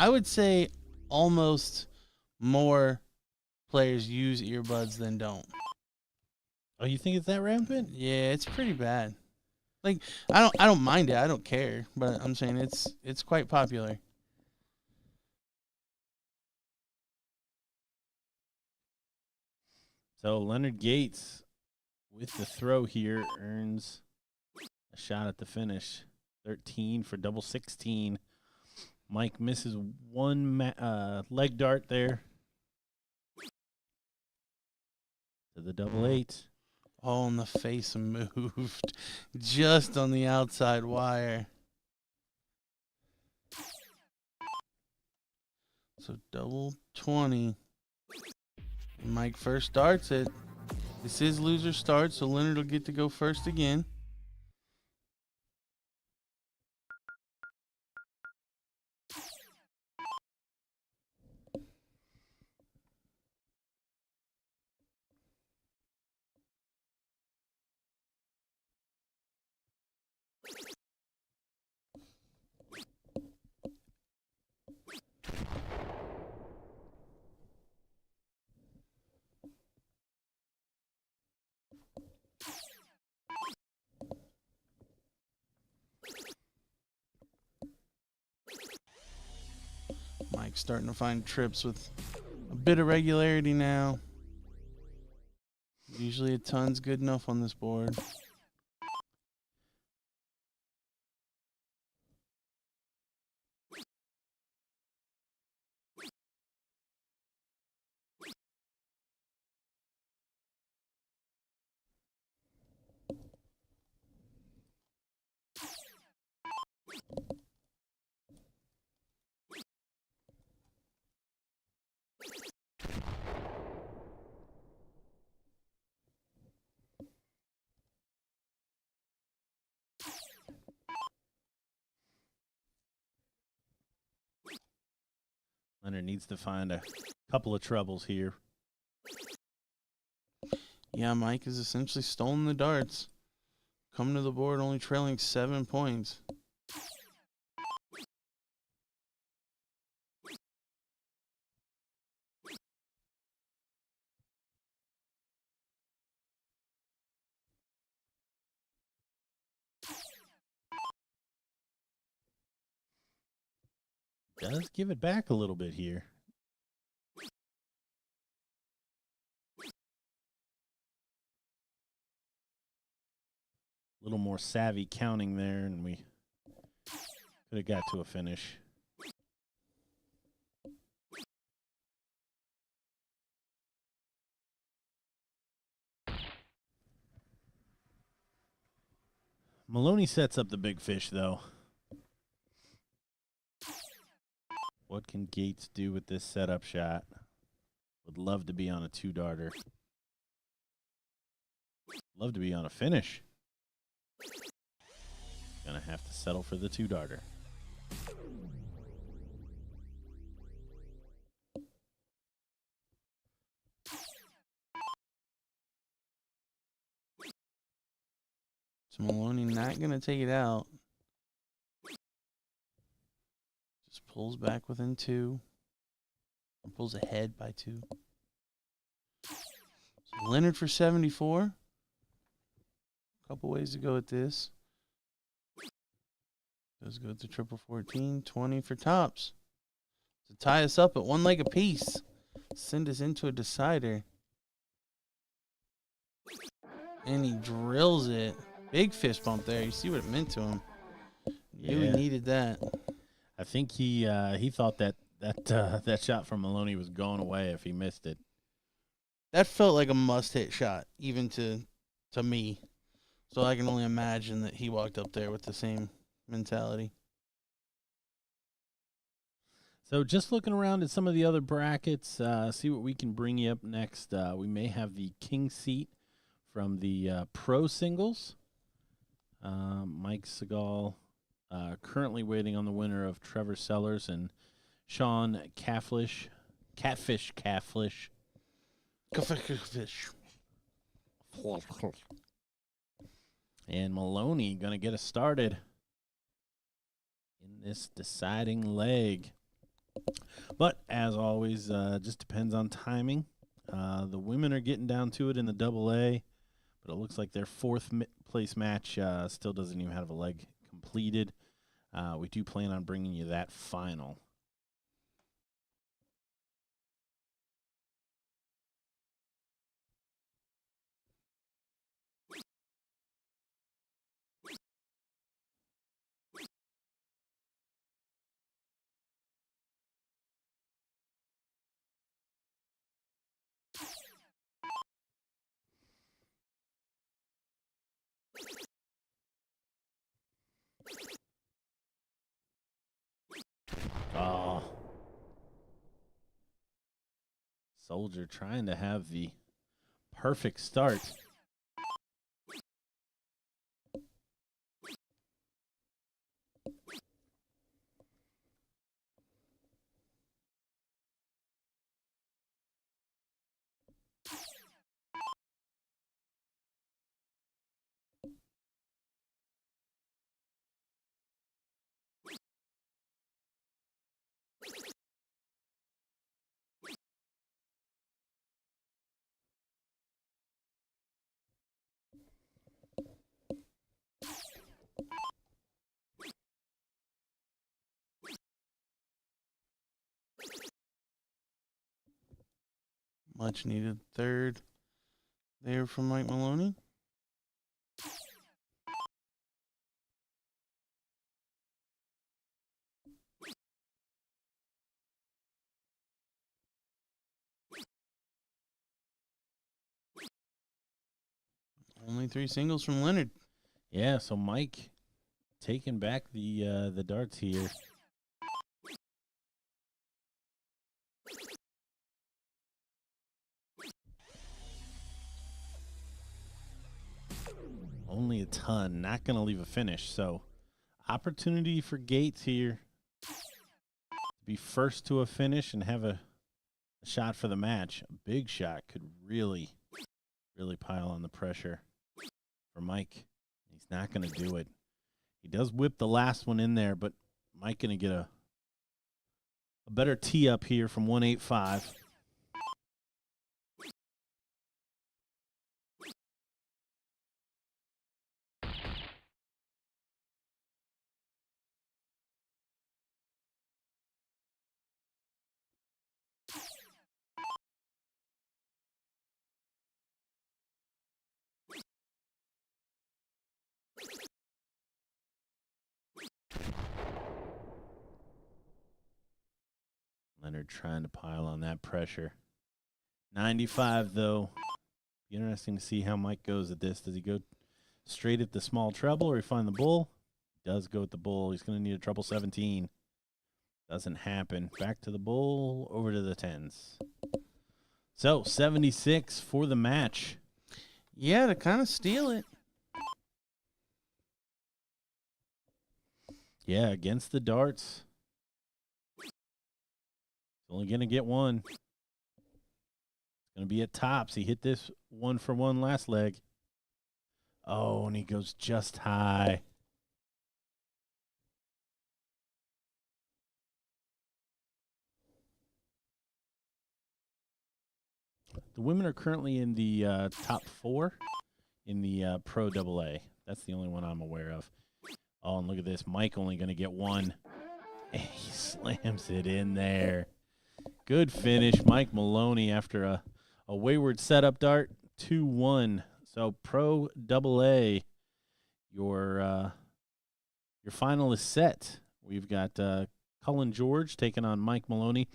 would say almost more players use earbuds than don't.
Oh, you think it's that rampant?
Yeah, it's pretty bad. Like I don't mind it. I don't care, but I'm saying it's quite popular.
So Leonard Gates with the throw here earns a shot at the finish. 13 for double 16. Mike misses one leg dart there to the double 8.
Oh, and the face moved just on the outside wire. So double 20. And Mike first starts it. This is loser start, so Leonard will get to go first again. Mike's starting to find trips with a bit of regularity now. Usually a ton's good enough on this board.
Leonard needs to find a couple of troubles here.
Yeah, Mike has essentially stolen the darts. Coming to the board only trailing 7 points.
Does give it back a little bit here. A little more savvy counting there, and we could have got to a finish. Maloney sets up the big fish, though. What can Gates do with this setup shot? Would love to be on a 2-darter. Love to be on a finish. Gonna have to settle for the 2-darter.
So Maloney not going to take it out. Just pulls back within 2. Or pulls ahead by 2. So Leonard for 74. Couple ways to go with this. Does go to triple 14, 20 for tops. To tie us up at 1 leg apiece. Send us into a decider. And he drills it. Big fist bump there. You see what it meant to him. Knew he needed that.
I think he thought that shot from Maloney was going away if he missed it.
That felt like a must-hit shot, even to me. So I can only imagine that he walked up there with the same mentality.
So just looking around at some of the other brackets, see what we can bring you up next. We may have the king seat from the pro singles. Mike Segal currently waiting on the winner of Trevor Sellers and Sean Catfish. And Maloney going to get us started in this deciding leg. But as always, just depends on timing. The women are getting down to it in the double A, but it looks like their fourth place match still doesn't even have a leg completed. We do plan on bringing you that final. Oh. Soldier trying to have the perfect start.
Much needed third there from Mike Maloney. Only 3 singles from Leonard.
Yeah, so Mike taking back the darts here. Only a ton, not going to leave a finish. So opportunity for Gates here to be first to a finish and have a shot for the match. A big shot could really, really pile on the pressure for Mike. He's not going to do it. He does whip the last one in there, but Mike going to get a better tee up here from 185. Leonard trying to pile on that pressure. 95, though. Be interesting to see how Mike goes at this. Does he go straight at the small treble or he find the bull? He does go with the bull. He's going to need a treble 17. Doesn't happen. Back to the bull, over to the tens. So, 76 for the match.
Yeah, to kind of steal it.
Yeah, against the darts. Only going to get one. It's going to be at tops. He hit this 1-for-1 last leg. Oh, and he goes just high. The women are currently in the top 4 in the Pro AA. That's the only one I'm aware of. Oh, and look at this. Mike only going to get one. And he slams it in there. Good finish, Mike Maloney, after a wayward setup dart, 2-1. So Pro AA, your final is set. We've got Cullen George taking on Mike Maloney.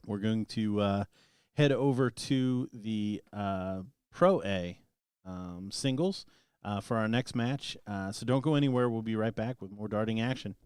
We're going to head over to the Pro A singles for our next match. So don't go anywhere. We'll be right back with more darting action.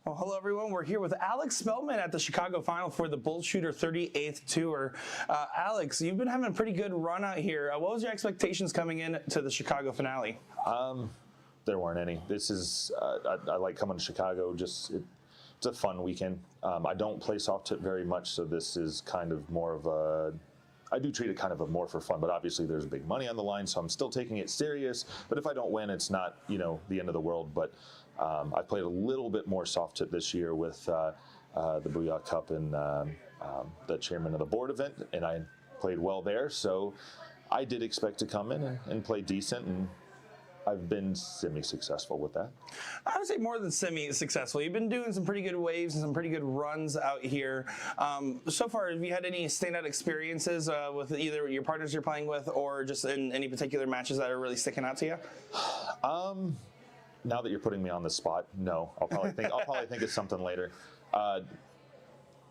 Well, hello everyone. We're here with Alex Spelman at the Chicago Final for the BullShooter 38th Tour. Alex, you've been having a pretty good run out here. What was your expectations coming in to the Chicago finale?
There weren't any. This is I like coming to Chicago. It's a fun weekend. I don't play soft tip very much, so this is kind of more of a. I do treat it kind of more for fun, but obviously there's big money on the line, so I'm still taking it serious. But if I don't win, it's not the end of the world. But I played a little bit more soft tip this year with the Booyah Cup and the chairman of the board event, and I played well there. So I did expect to come in and play decent, and I've been semi-successful with that.
I would say more than semi-successful. You've been doing some pretty good waves and some pretty good runs out here. So far, have you had any standout experiences with either your partners you're playing with or just in any particular matches that are really sticking out to you?
Now that you're putting me on the spot, no. I'll probably think of something later.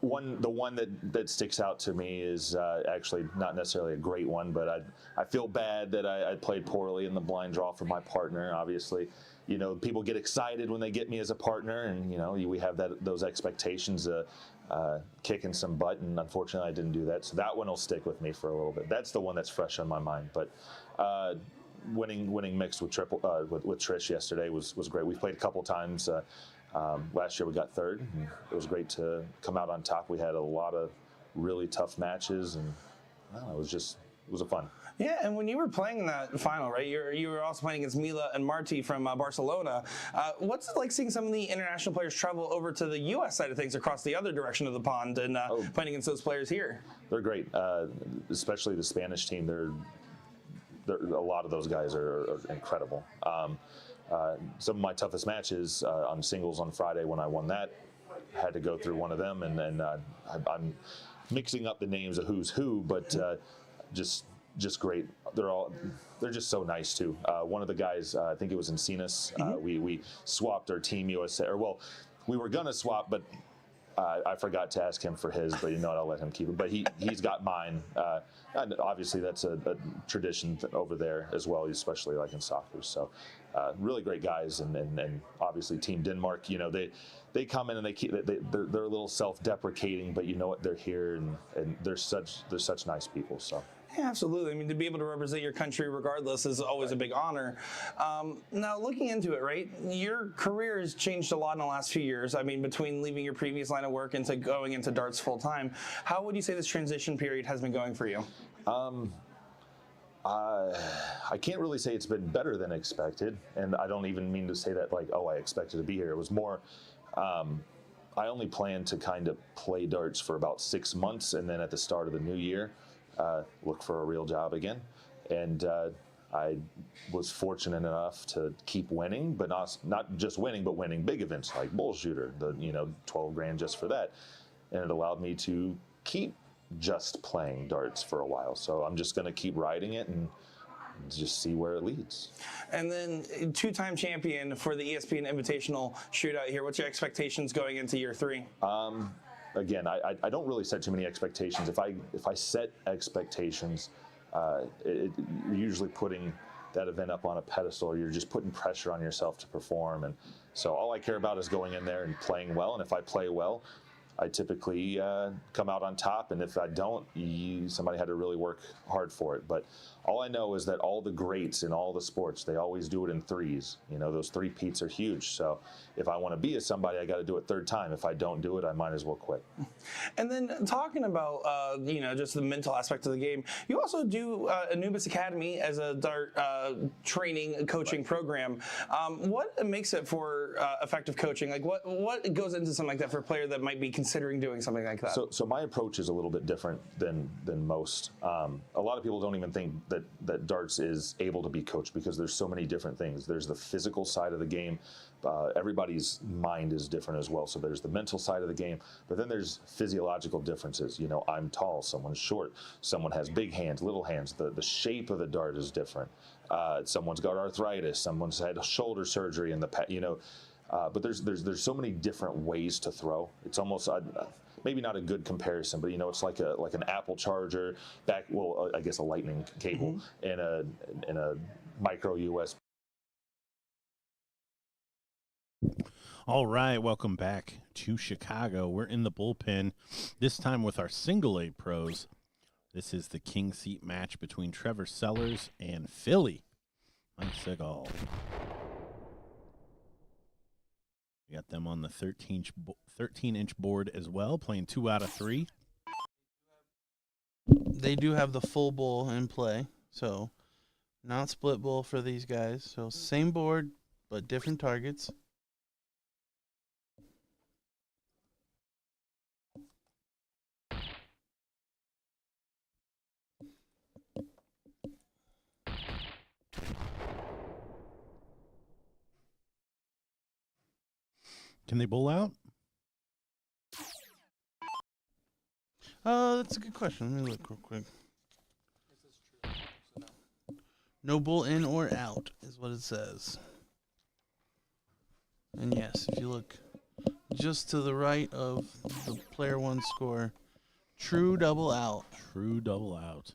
The one that sticks out to me is actually not necessarily a great one, but I feel bad that I played poorly in the blind draw for my partner. Obviously, people get excited when they get me as a partner, and we have those expectations kicking some butt, and unfortunately I didn't do that. So that one will stick with me for a little bit. That's the one that's fresh on my mind. But winning mixed with with Trish yesterday was great. We played a couple times. Last year we got third, and it was great to come out on top. We had a lot of really tough matches, and it was a fun.
Yeah, and when you were playing in that final, right, you were also playing against Mila and Marti from Barcelona. What's it like seeing some of the international players travel over to the U.S. side of things across the other direction of the pond and playing against those players here?
They're great, especially the Spanish team. A lot of those guys are incredible. Some of my toughest matches on singles on Friday when I won that, had to go through one of them, and then I'm mixing up the names of who's who, but just great. They're just so nice too. One of the guys, I think it was Encinas, we swapped our Team USA, we were gonna swap, but I forgot to ask him for his, but I'll let him keep it. But he's got mine. And obviously that's a tradition over there as well, especially like in soccer. So really great guys, and obviously Team Denmark. They come in and they're a little self-deprecating, but they're here and they're such nice people. So.
Yeah, absolutely. I mean, to be able to represent your country regardless is always a big honor. Now, looking into it, right, your career has changed a lot in the last few years. I mean, between leaving your previous line of work and going into darts full time, how would you say this transition period has been going for you?
I can't really say it's been better than expected, and I don't even mean to say that like, I expected to be here. It was more, I only planned to kind of play darts for about 6 months, and then at the start of the new year, look for a real job again. And I was fortunate enough to keep winning, but not just winning, but winning big events like BullShooter, the 12 grand just for that. And it allowed me to keep just playing darts for a while. So I'm just going to keep riding it and just see where it leads.
And then two-time champion for the ESPN Invitational shootout here. What's your expectations going into year 3?
Again, I don't really set too many expectations. If I set expectations, you're usually putting that event up on a pedestal, or you're just putting pressure on yourself to perform. And so all I care about is going in there and playing well. And if I play well, I typically come out on top, and if I don't, somebody had to really work hard for it. But all I know is that all the greats in all the sports, they always do it in threes. Those three-peats are huge. So if I want to be a somebody, I got to do it third time. If I don't do it, I might as well quit.
And then talking about, just the mental aspect of the game, you also do Anubis Academy as a dart training, coaching program. What makes it for effective coaching? Like what goes into something like that for a player that might be considering doing something like that?
So my approach is a little bit different than most. A lot of people don't even think that darts is able to be coached because there's so many different things. There's the physical side of the game. Everybody's mind is different as well. So there's the mental side of the game, but then there's physiological differences. I'm tall, someone's short, someone has big hands, little hands. The shape of the dart is different. Someone's got arthritis, someone's had shoulder surgery in the past, but there's so many different ways to throw. It's almost maybe not a good comparison, but it's like an Apple charger I guess a lightning cable in a micro USB.
All right, welcome back to Chicago. We're in the bullpen, this time with our single A pros. This is the king seat match between Trevor Sellers and Philly, Mike Segal. We got them on the 13-inch board as well, playing 2 out of 3.
They do have the full bowl in play, so not split bowl for these guys. So same board, but different targets.
Can they bowl out?
That's a good question. Let me look real quick. No bull in or out is what it says. And yes, if you look just to the right of the player one score, true double out.
True double out.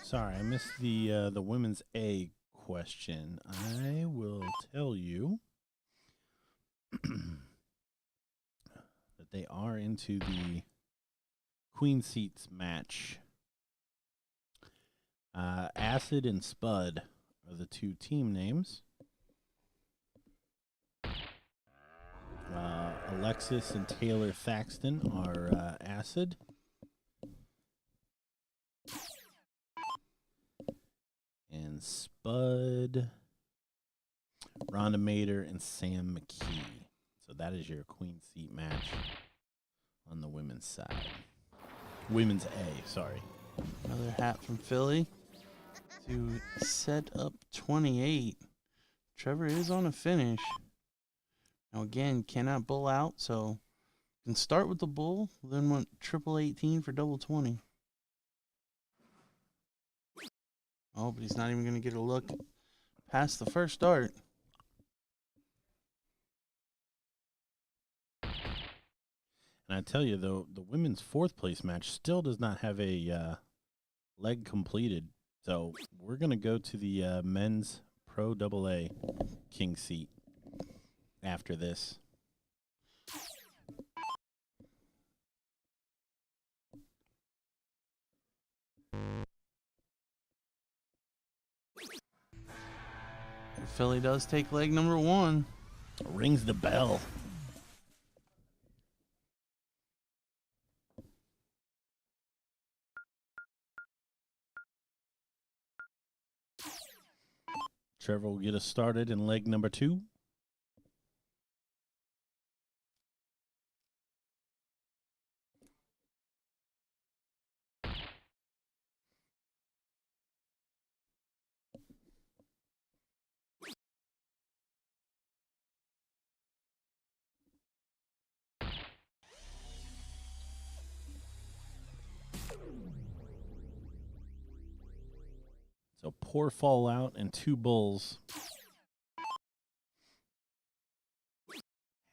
Sorry, I missed the women's A question. I will tell you that they are into the queen seats match. Acid and Spud are the 2 team names. Alexis and Taylor Thaxton are Acid. And Spud, Rhonda Mader, and Sam McKee. So that is your queen seat match on the women's side. Women's A, sorry.
Another hat from Philly to set up 28. Trevor is on a finish. Now again, cannot bull out, so can start with the bull, then want triple 18 for double 20. Oh, but he's not even going to get a look past the first start.
And I tell you, though, the women's 4th place match still does not have a leg completed. So we're going to go to the men's Pro AA king seat after this.
Philly does take leg number 1.
Rings the bell. Trevor will get us started in leg number 2. So poor fallout and 2 bulls.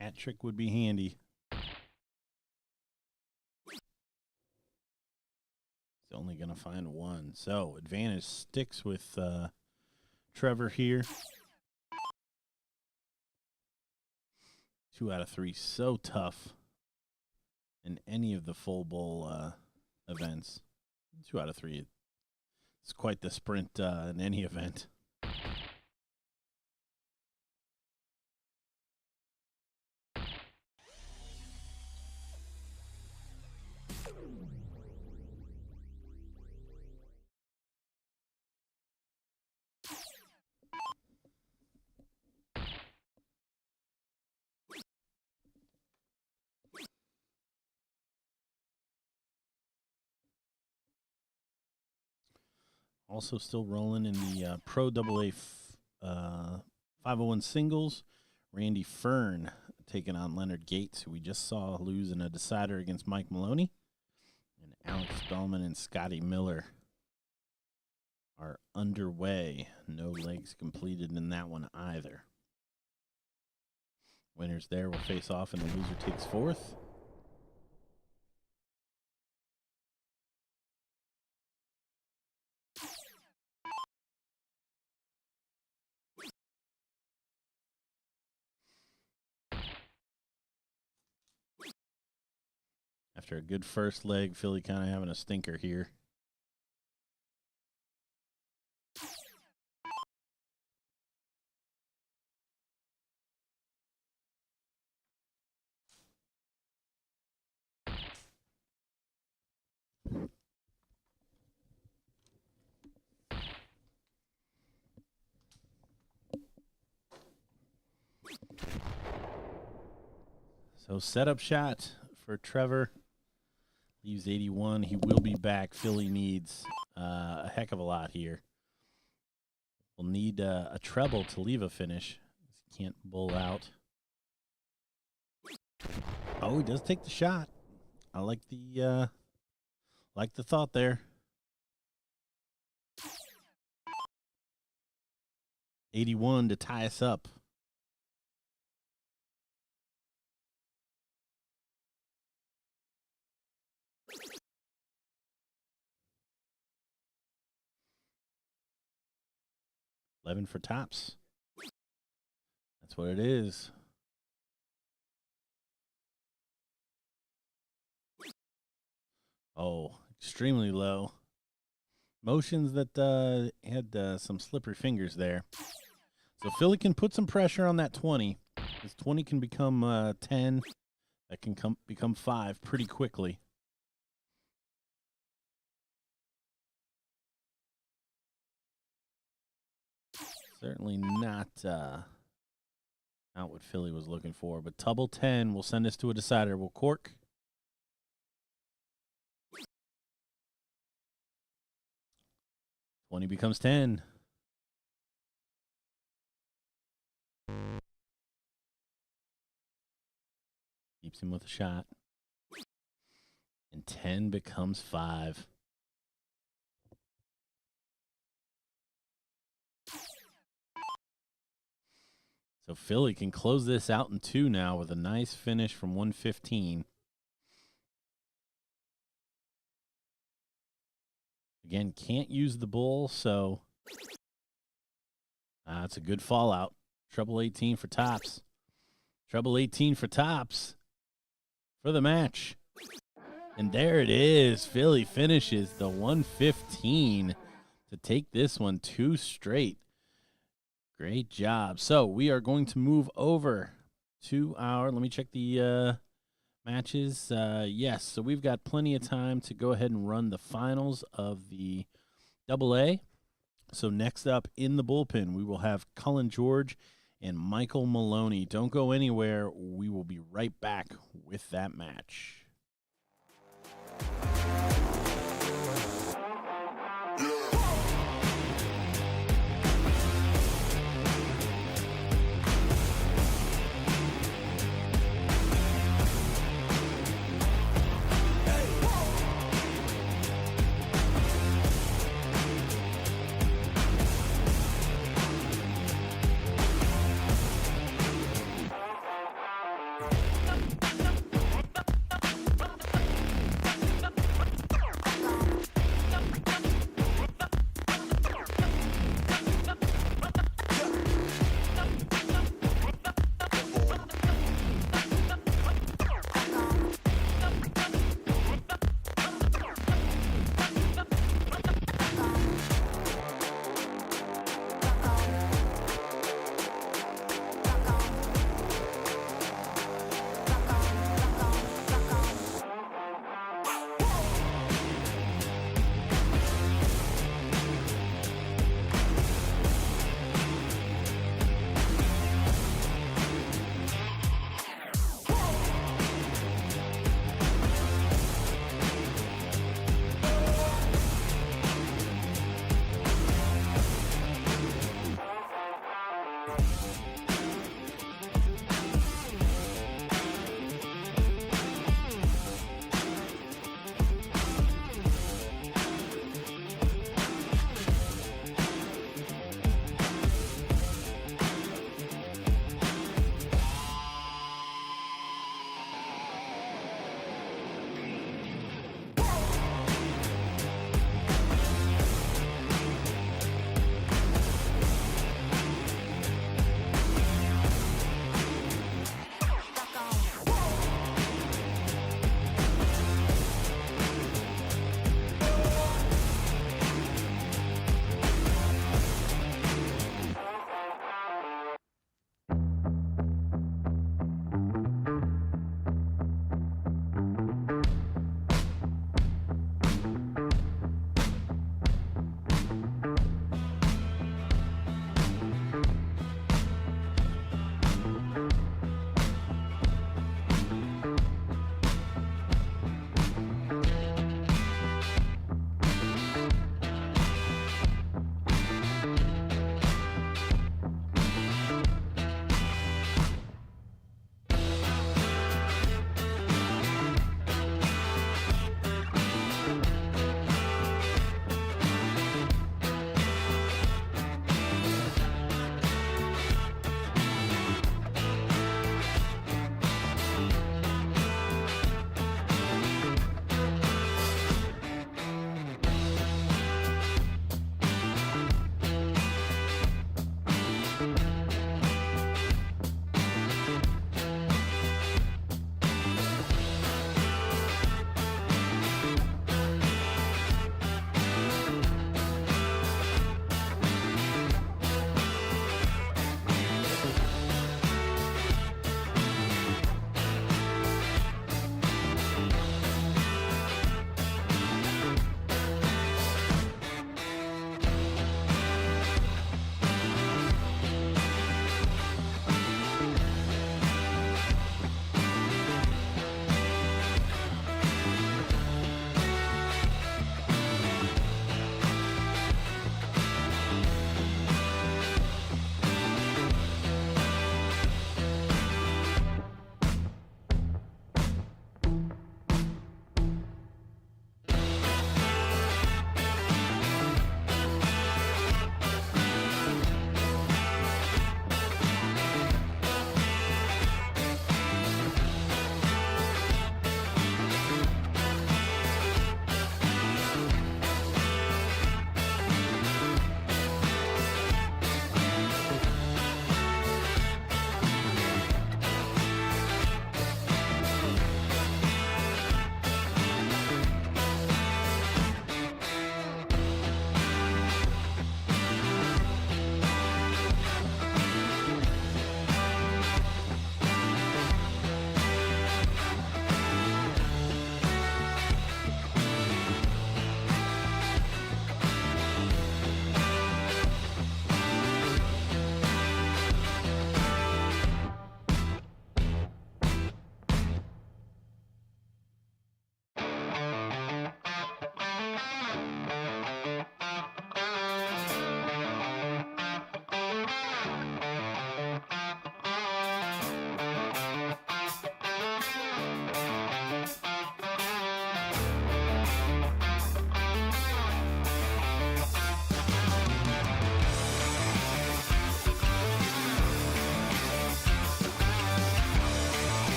Hat trick would be handy. He's only going to find 1. So advantage sticks with Trevor here. 2 out of 3. So tough in any of the full bowl events. 2 out of 3. It's quite the sprint in any event. also still rolling in the Pro AA 501 singles. Randy Fern taking on Leonard Gates, who we just saw lose in a decider against Mike Maloney. And Alex Spelman and Scotty Miller are underway. No legs completed in that one either. Winners there will face off, and the loser takes fourth. After a good first leg, Philly kind of having a stinker here. So setup shot for Trevor. Leaves 81. He will be back. Philly needs a heck of a lot here. We'll need a treble to leave a finish. Can't bull out. Oh, he does take the shot. I like the thought there. 81 to tie us up. $11 for tops. That's what it is. Oh, extremely low. Motions that had some slippery fingers there. So Philly can put some pressure on that 20. This 20 can become 10. That can become 5 pretty quickly. Certainly not what Philly was looking for, but double 10 will send us to a decider. We'll cork. $20 becomes 10. Keeps him with a shot. And 10 becomes 5. So Philly can close this out in 2 now with a nice finish from 115. Again, can't use the bull, so it's a good fallout. Treble 18 for tops. Treble 18 for tops for the match. And there it is. Philly finishes the 115 to take this one 2 straight. Great job. So we are going to move over to let me check the matches. Yes, so we've got plenty of time to go ahead and run the finals of the AA. So next up in the bullpen, we will have Cullen George and Michael Maloney. Don't go anywhere. We will be right back with that match.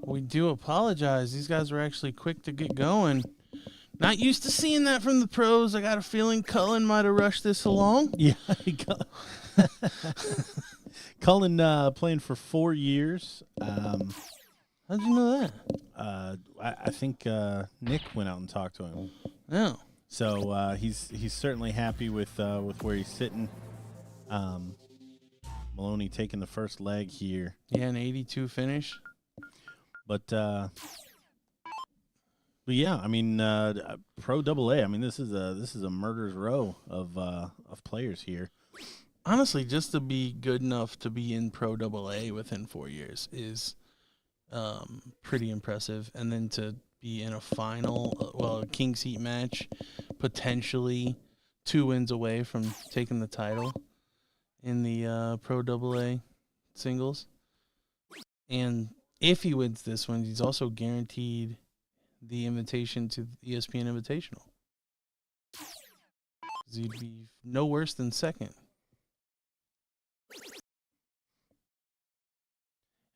We do apologize. These guys were actually quick to get going. Not used to seeing that from the pros. I got a feeling Cullen might have rushed this along.
Yeah. Cullen playing for 4 years.
How'd you know that?
I think Nick went out and talked to him.
Yeah.
So he's certainly happy with where he's sitting. Maloney taking the first leg here.
Yeah, an 82 finish.
But yeah, I mean, Pro AA. I mean, this is a murder's row of players here.
Honestly, just to be good enough to be in Pro AA within 4 years is pretty impressive. And then to be in a final, a king seat match, potentially 2 wins away from taking the title in the Pro AA singles. And if he wins this one, he's also guaranteed the invitation to the ESPN Invitational. He'd be no worse than second.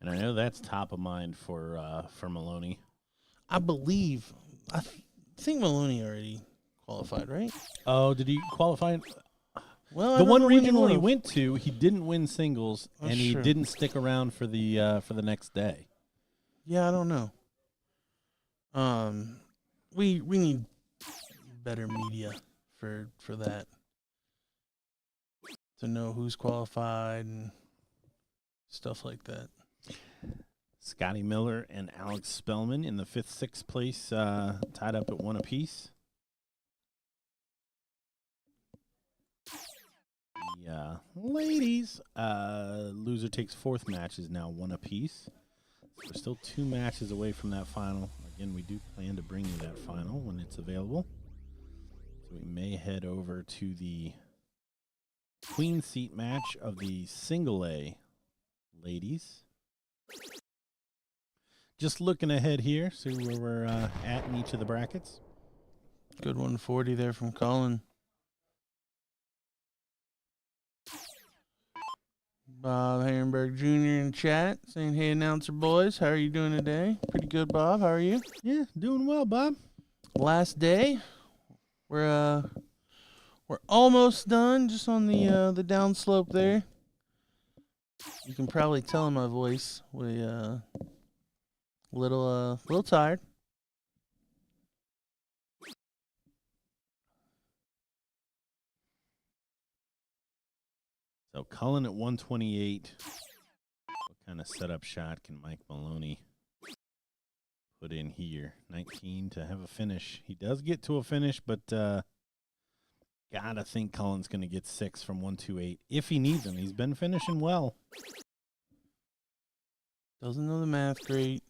And I know that's top of mind for Maloney.
I think Maloney already qualified, right?
Oh, did he qualify?
Well,
The one regional he went to, he didn't win singles,
Oh,
and he
sure.
didn't stick around for the next day.
Yeah, I don't know. We need better media for that, to know who's qualified and stuff like that.
Scotty Miller and Alex Spelman in the 5th, 6th place, tied up at 1 apiece. The ladies, loser takes 4th match is now 1 apiece. We're still 2 matches away from that final. Again, we do plan to bring you that final when it's available. So we may head over to the queen seat match of the single A ladies. Just looking ahead here, see where we're at in each of the brackets.
Good 140 there from Cullen. Bob Herrenberg Jr. in chat saying, "Hey, announcer boys, how are you doing today?" Pretty good, Bob. How are you?
Yeah, doing well, Bob.
Last day. We're almost done, just on the downslope there. You can probably tell in my voice we little tired.
So Cullen at 128. What kind of setup shot can Mike Maloney put in here? 19 to have a finish. He does get to a finish, but gotta think Cullen's going to get 6 from 128 if he needs him. He's been finishing well.
Doesn't know the math great.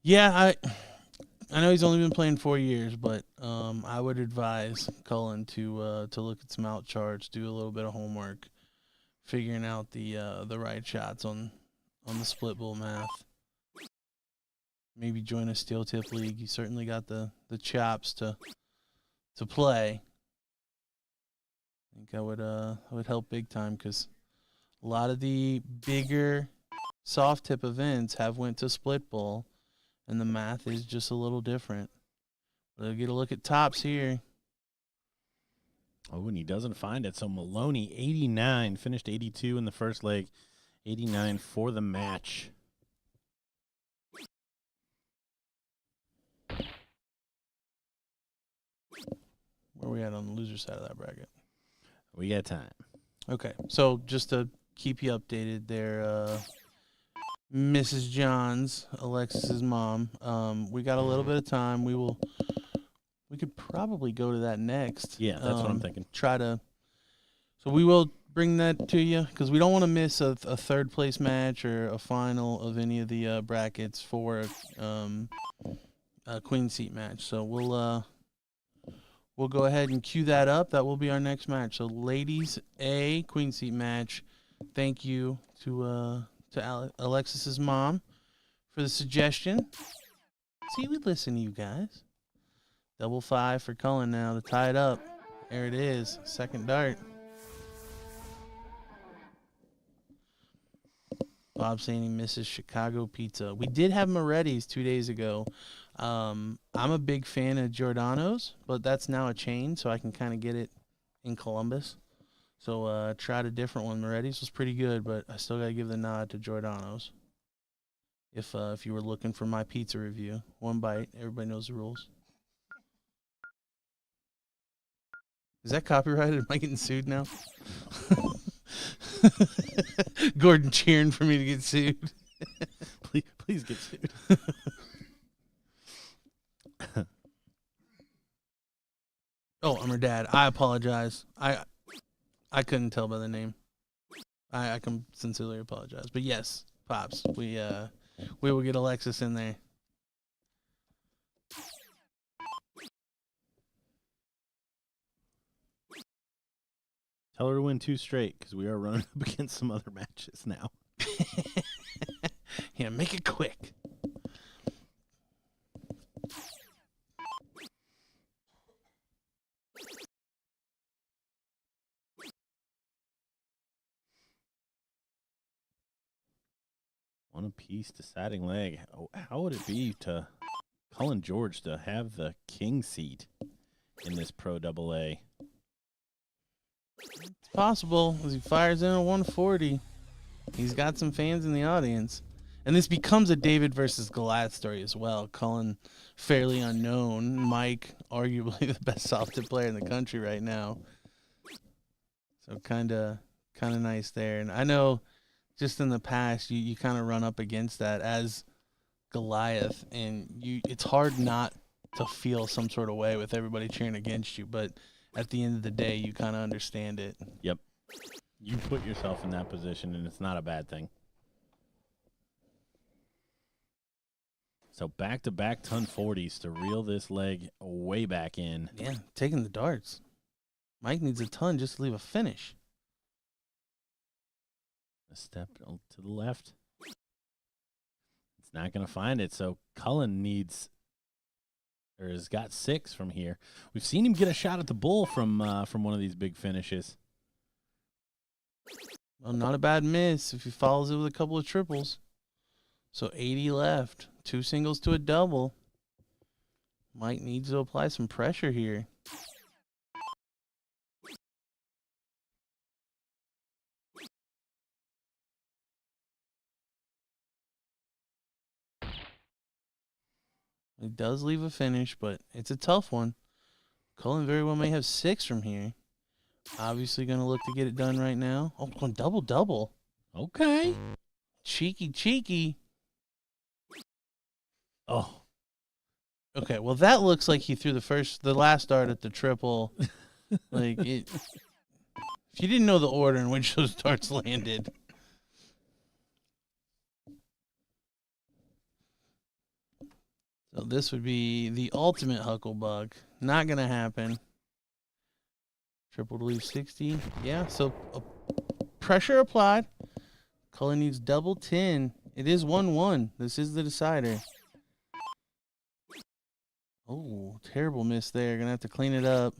Yeah, I know he's only been playing 4 years, but I would advise Cullen to look at some out charts, do a little bit of homework, figuring out the right shots on the split bull math. Maybe join a steel tip league. He certainly got the chops to play. I think I would help big time, because a lot of the bigger soft tip events have went to split bull, and the math is just a little different. We'll get a look at tops here.
Oh, and he doesn't find it. So Maloney, 89, finished 82 in the first leg, 89 for the match.
Where are we at on the loser side of that bracket?
We got time.
Okay, so just to keep you updated there, Mrs. Johns, Alexis's mom, we got a little bit of time. We could probably go to that next.
Yeah, that's what I'm thinking.
So we will bring that to you, because we don't want to miss a third place match or a final of any of the brackets for a queen seat match. So we'll go ahead and cue that up. That will be our next match. So ladies A queen seat match. Thank you to Alexis's mom for the suggestion. See, we listen to you guys. 5-5 for Cullen now to tie it up. There it is. Second dart. Bob saying he misses Chicago pizza. We did have Moretti's 2 days ago. I'm a big fan of Giordano's, but that's now a chain, so I can kind of get it in Columbus. So tried a different one. Moretti's was pretty good, but I still got to give the nod to Giordano's. If you were looking for my pizza review, one bite, everybody knows the rules. Is that copyrighted? Am I getting sued now? Gordon cheering for me to get sued.
Please get sued.
Oh, I'm her dad. I apologize. I couldn't tell by the name. I can sincerely apologize. But yes, Pops, we will get Alexis in there.
Tell her to win 2 straight because we are running up against some other matches now.
Yeah, make it quick.
One apiece, deciding leg. Oh, how would it be to Cullen George to have the king seat in this Pro AA?
It's possible as he fires in a 140. He's got some fans in the audience. And this becomes a David versus Goliath story as well. Cullen, fairly unknown. Mike, arguably the best soft tip player in the country right now. So kind of nice there. And I know just in the past, you kind of run up against that as Goliath. And it's hard not to feel some sort of way with everybody cheering against you. But at the end of the day, you kind of understand it.
Yep. You put yourself in that position, and it's not a bad thing. So back-to-back ton 40s to reel this leg way back in.
Yeah, taking the darts. Mike needs a ton just to leave a finish.
A step to the left. It's not going to find it, so Cullen needs, or has got 6 from here. We've seen him get a shot at the bull from one of these big finishes.
Well, not a bad miss if he follows it with a couple of triples. So 80 left. 2 singles to a double. Mike needs to apply some pressure here. He does leave a finish, but it's a tough one. Cullen very well may have 6 from here. Obviously going to look to get it done right now. Oh, going double-double.
Okay.
Cheeky.
Oh.
Okay, well, that looks like he threw the last dart at the triple. Like, if you didn't know the order in which those darts landed. So this would be the ultimate hucklebuck. Not going to happen. Triple to leave 60. Yeah, so pressure applied. Cullen needs double 10. It is 1-1. This is the decider. Oh, terrible miss there. Going to have to clean it up.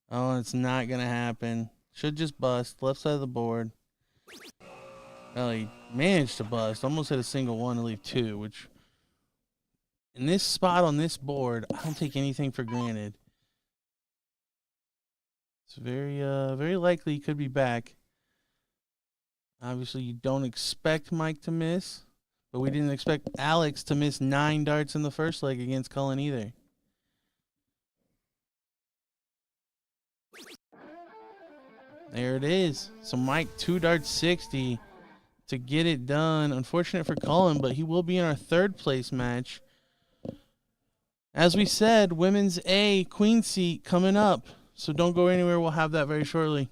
Oh, it's not going to happen. Should just bust. Left side of the board. Well, he managed to bust. Almost hit a single one to leave 2, which in this spot on this board, I don't take anything for granted. It's very likely he could be back. Obviously, you don't expect Mike to miss, but we didn't expect Alex to miss 9 darts in the first leg against Cullen either. There it is. So Mike 2 darts 60 to get it done. Unfortunate for Cullen, but he will be in our 3rd place match. As we said, women's A queen seat coming up. So don't go anywhere. We'll have that very shortly.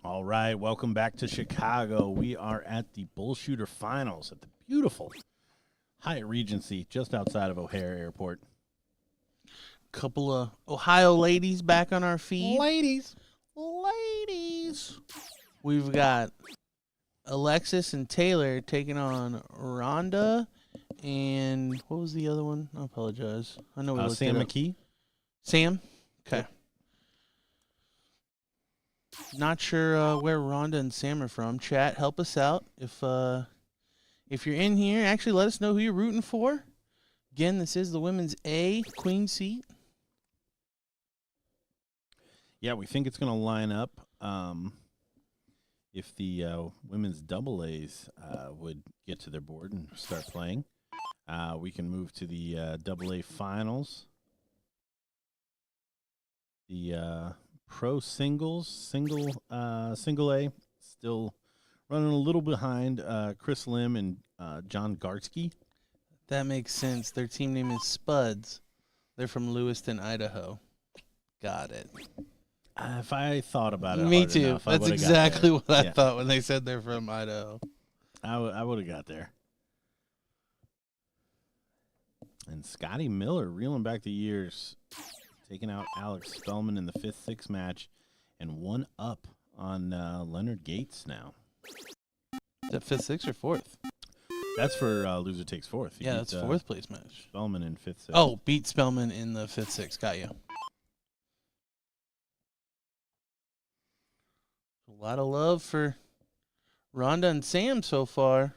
All right, welcome back to Chicago. We are at the BullShooter Finals at the beautiful Hyatt Regency just outside of O'Hare Airport.
Couple of Ohio ladies back on our feed.
Ladies.
We've got Alexis and Taylor taking on Rhonda and what was the other one? I apologize. I know we looked
Sam
it up.
McKee.
Sam? Okay. Not sure where Rhonda and Sam are from. Chat, help us out. If you're in here, actually let us know who you're rooting for. Again, this is the women's A queen seat.
Yeah, we think it's going to line up. If the women's double A's would get to their board and start playing, we can move to the double A finals. The pro single A, still running a little behind Chris Lim and John Gartsky.
That makes sense. Their team name is Spuds. They're from Lewiston, Idaho. Got it.
If I thought about it,
Me
hard
too.
enough, I
That's
would've got
exactly
there.
what I
Yeah.
thought when they said they're from Idaho.
I would have got there. And Scotty Miller reeling back the years, taking out Alex Spelman in the 5th-6 match, and one up on Leonard Gates now.
Is that 5th, 6th, or 4th?
That's for loser takes 4th. He
Yeah,
beat,
that's 4th place match.
Spelman in 5th-6.
Oh, beat Spellman in the 5th, 6th. Got you. A lot of love for Rhonda and Sam so far.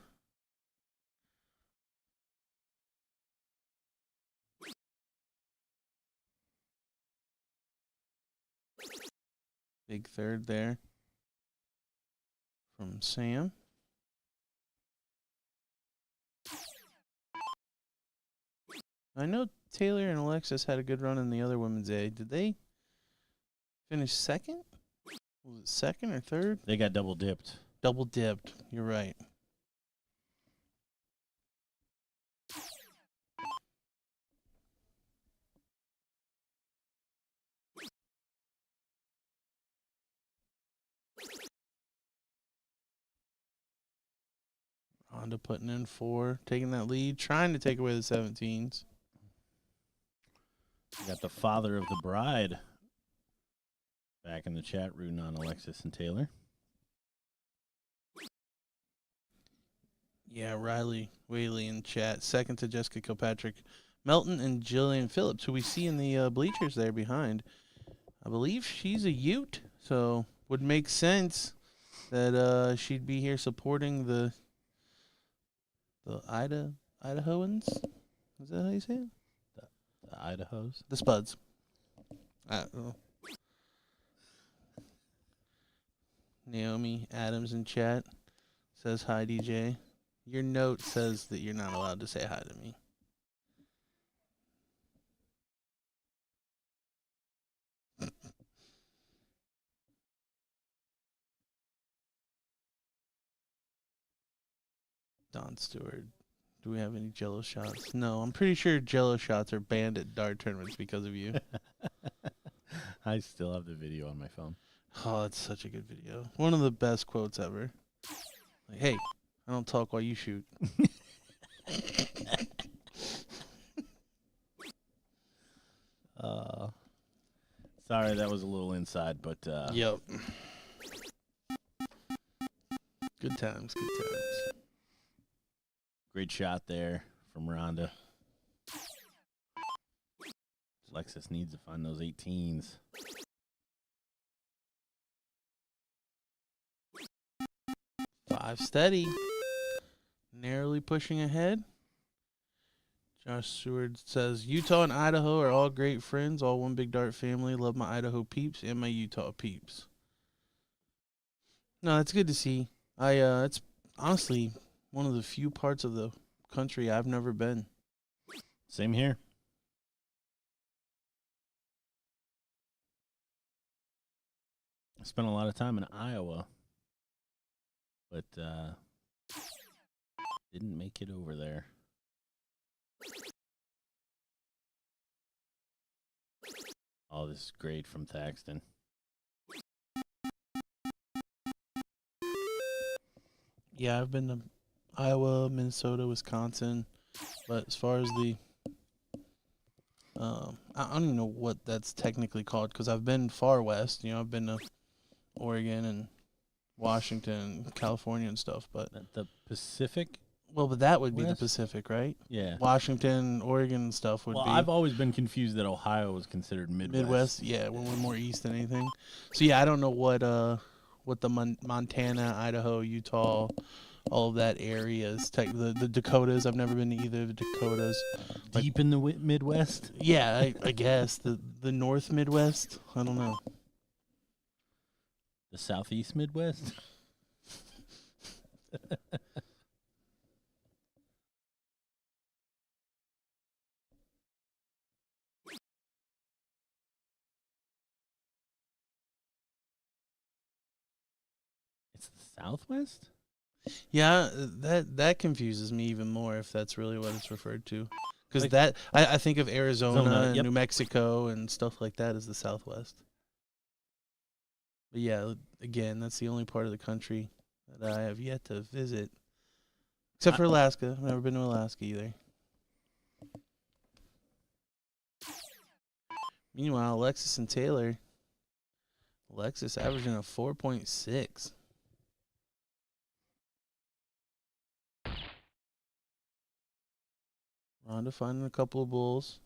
Big third there from Sam. I know Taylor and Alexis had a good run in the other women's A. Did they finish second? Was it second or third?
They got double dipped.
Double dipped. You're right. Honda putting in 4, taking that lead, trying to take away the 17s.
We got the father of the bride back in the chat rooting on Alexis and Taylor.
Yeah, Riley Whaley in chat. Second to Jessica Kilpatrick. Melton and Jillian Phillips, who we see in the bleachers there behind. I believe she's a Ute, so would make sense that she'd be here supporting the Idahoans. Is that how you say it?
The Idahos.
The Spuds. I don't know. Naomi Adams in chat says hi, DJ. Your note says that you're not allowed to say hi to me. Don Stewart. Do we have any Jello shots? No, I'm pretty sure Jello shots are banned at dart tournaments because of you.
I still have the video on my phone.
Oh, that's such a good video. One of the best quotes ever. Like, hey, I don't talk while you shoot.
Sorry, that was a little inside, but
Yep. Good times, good times.
great shot there from Rhonda. Alexis needs to find those 18s.
Five steady. Narrowly pushing ahead. Josh Seward says, Utah and Idaho are all great friends, all one big dart family. Love my Idaho peeps and my Utah peeps. No, that's good to see. It's honestly one of the few parts of the country I've never been.
Same here. I spent a lot of time in Iowa, but didn't make it over there. Oh, this is great from Thaxton.
Yeah, I've been to Iowa, Minnesota, Wisconsin, but as far as the I don't even know what that's technically called because I've been far west. I've been to Oregon and Washington, California, and stuff. But
The Pacific.
but that would be the
West?
Pacific, right?
Yeah.
Washington, Oregon, and stuff would
Well,
be
I've always been confused that Ohio was considered Midwest.
Yeah, when we're more east than anything. So yeah, I don't know what the Montana, Idaho, Utah, all of that area is. The Dakotas. I've never been to either of the Dakotas.
Deep in the Midwest.
Yeah, I guess the North Midwest. I don't know.
The Southeast Midwest. It's the Southwest?
Yeah, that confuses me even more if that's really what it's referred to. Because
Like-
I think of Arizona and
Yep.
New Mexico and stuff like that as the Southwest. But yeah, again, that's the only part of the country that I have yet to visit. Except for Alaska. I've never been to Alaska either. Meanwhile, Alexis and Taylor. Alexis averaging a 4.6. Rhonda finding a couple of bulls.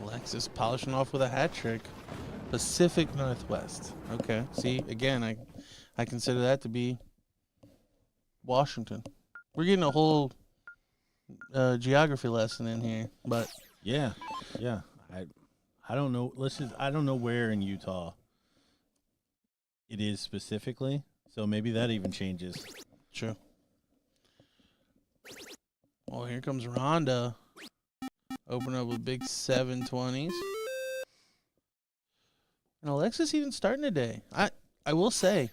Alexis polishing off with a hat trick. Pacific Northwest. Okay. See, again, I consider that to be Washington. We're getting a whole geography lesson in here, but
Yeah. I don't know. I don't know where in Utah it is specifically. So maybe that even changes.
true. Well, here comes Rhonda. Open up with big 720s. And Alexis even starting today. I will say,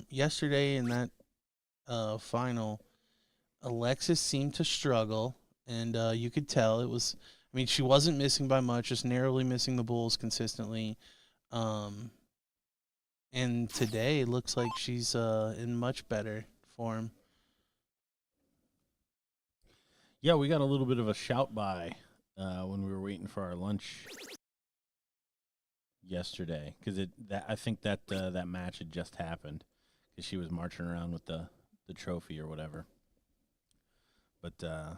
yesterday in that final, Alexis seemed to struggle, and you could tell it was. I mean, she wasn't missing by much, just narrowly missing the bulls consistently. And today it looks like she's in much better form.
Yeah, we got a little bit of a shout by when we were waiting for our lunch yesterday because I think that that match had just happened because she was marching around with the trophy or whatever. But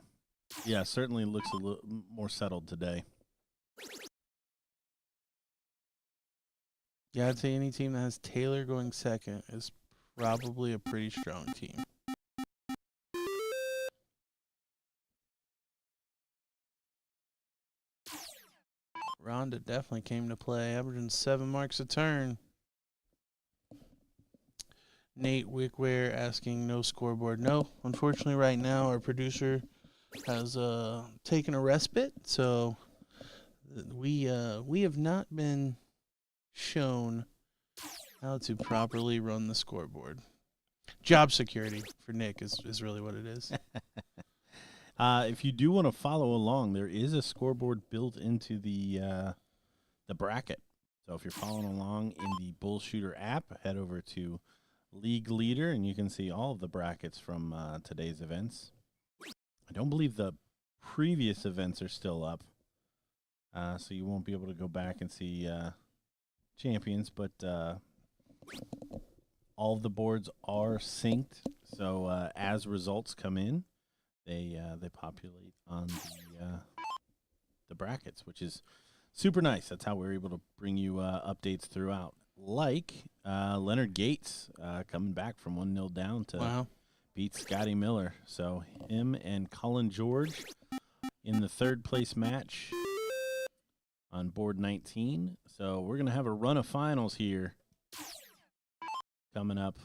yeah, certainly looks a little more settled today.
Yeah, I'd say any team that has Taylor going second is probably a pretty strong team. Rhonda definitely came to play, averaging 7 marks a turn. Nate Wickware asking no scoreboard. No, unfortunately right now our producer has taken a respite, so we have not been shown how to properly run the scoreboard. Job security for Nick is really what it is.
If you do want to follow along, there is a scoreboard built into the bracket. So if you're following along in the BullShooter app, head over to League Leader, and you can see all of the brackets from today's events. I don't believe the previous events are still up, so you won't be able to go back and see champions, but all of the boards are synced, so as results come in, they populate on the brackets, which is super nice. That's how we're able to bring you updates throughout. Like Leonard Gates coming back from 1-0 down to beat Scotty Miller. So him and Cullen George in the third place match on board 19. So we're going to have a run of finals here coming up.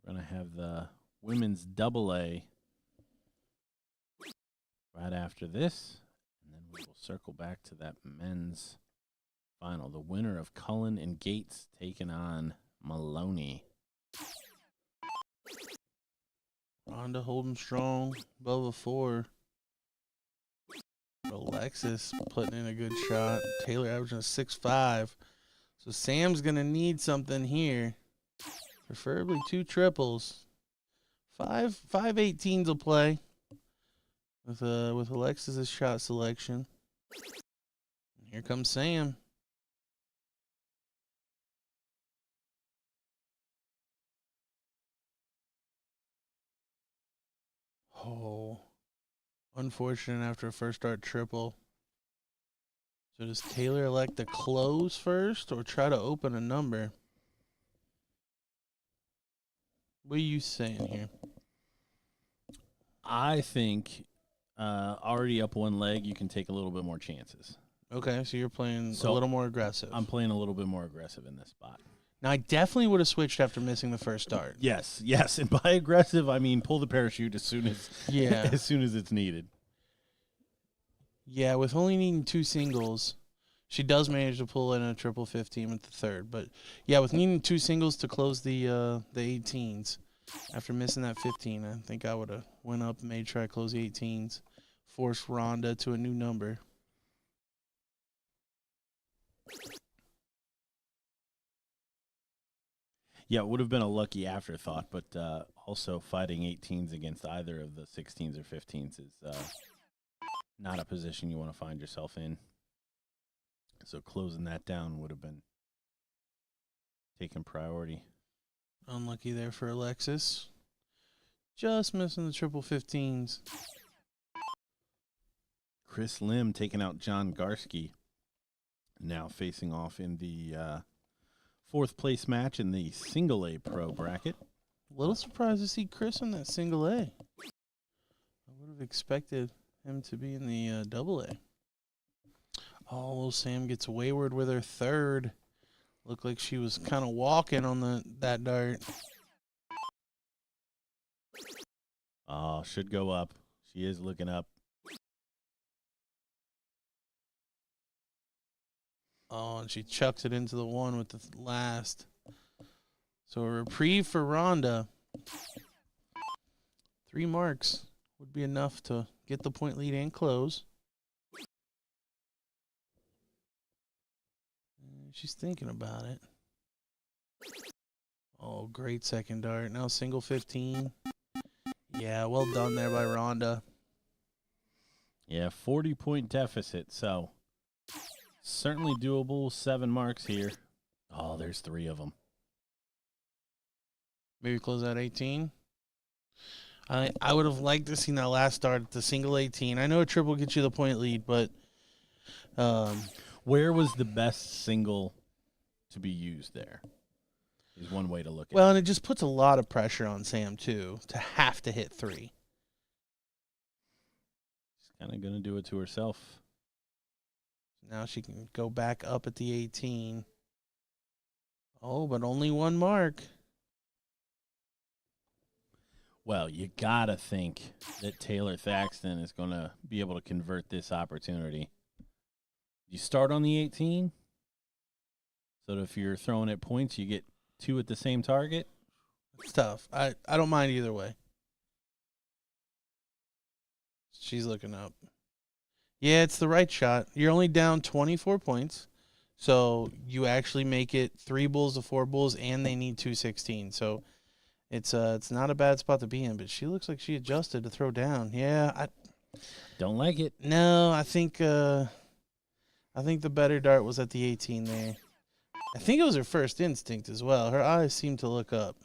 We're going to have the women's AA right after this, and then we will circle back to that men's final. The winner of Cullen and Gates taking on Maloney.
Rhonda holding strong above a 4. Alexis putting in a good shot. Taylor averaging a 6.5. So Sam's going to need something here. Preferably 2 triples. 5/18s will play with Alexis's shot selection. Here comes Sam. Oh, unfortunate after a first start triple. So does Taylor elect to close first or try to open a number? What are you saying here?
I think already up one leg, you can take a little bit more chances.
Okay, so you're playing
So
a little more aggressive.
I'm playing a little bit more aggressive in this spot.
Now, I definitely would have switched after missing the first start.
Yes. And by aggressive, I mean pull the parachute as soon as
Yeah.
as soon as it's needed.
Yeah, with only needing 2 singles, she does manage to pull in a triple 15 with the third. But, yeah, with needing 2 singles to close the 18s, after missing that 15, I think I would have went up and made sure I close the 18s, forced Rhonda to a new number.
Yeah, it would have been a lucky afterthought, but also fighting 18s against either of the 16s or 15s is not a position you want to find yourself in. So closing that down would have been taking priority.
Unlucky there for Alexis. Just missing the triple 15s.
Chris Lim taking out John Garski. Now facing off in the 4th place match in the single A pro bracket.
A little surprised to see Chris in that single A. I would have expected him to be in the double A. Oh, Sam gets wayward with her third. Looked like she was kind of walking on that dart.
Oh, should go up. She is looking up.
Oh, and she chucks it into the one with the last. So a reprieve for Rhonda. 3 marks would be enough to get the point lead and close. She's thinking about it. Oh, great second dart. Now single 15. Yeah, well done there by Rhonda.
Yeah, 40-point deficit, so certainly doable. 7 marks here. Oh, there's 3 of them.
Maybe close out 18. I would have liked to see that last start at the single 18. I know a triple gets you the point lead, but
Where was the best single to be used there? Is one way to look at
well, and it just puts a lot of pressure on Sam too to have to hit 3.
She's kind of going to do it to herself.
Now she can go back up at the 18. Oh, but only 1 mark.
Well, you got to think that Taylor Thaxton is going to be able to convert this opportunity. You start on the 18, so that if you're throwing at points, you get 2 at the same target.
It's tough. I don't mind either way. She's looking up. Yeah, it's the right shot. You're only down 24 points, so you actually make it 3 bulls to 4 bulls, and they need 216. So it's not a bad spot to be in. But she looks like she adjusted to throw down. Yeah, I
Don't like it.
no, I think the better dart was at the 18 there. I think it was her first instinct as well. Her eyes seemed to look up.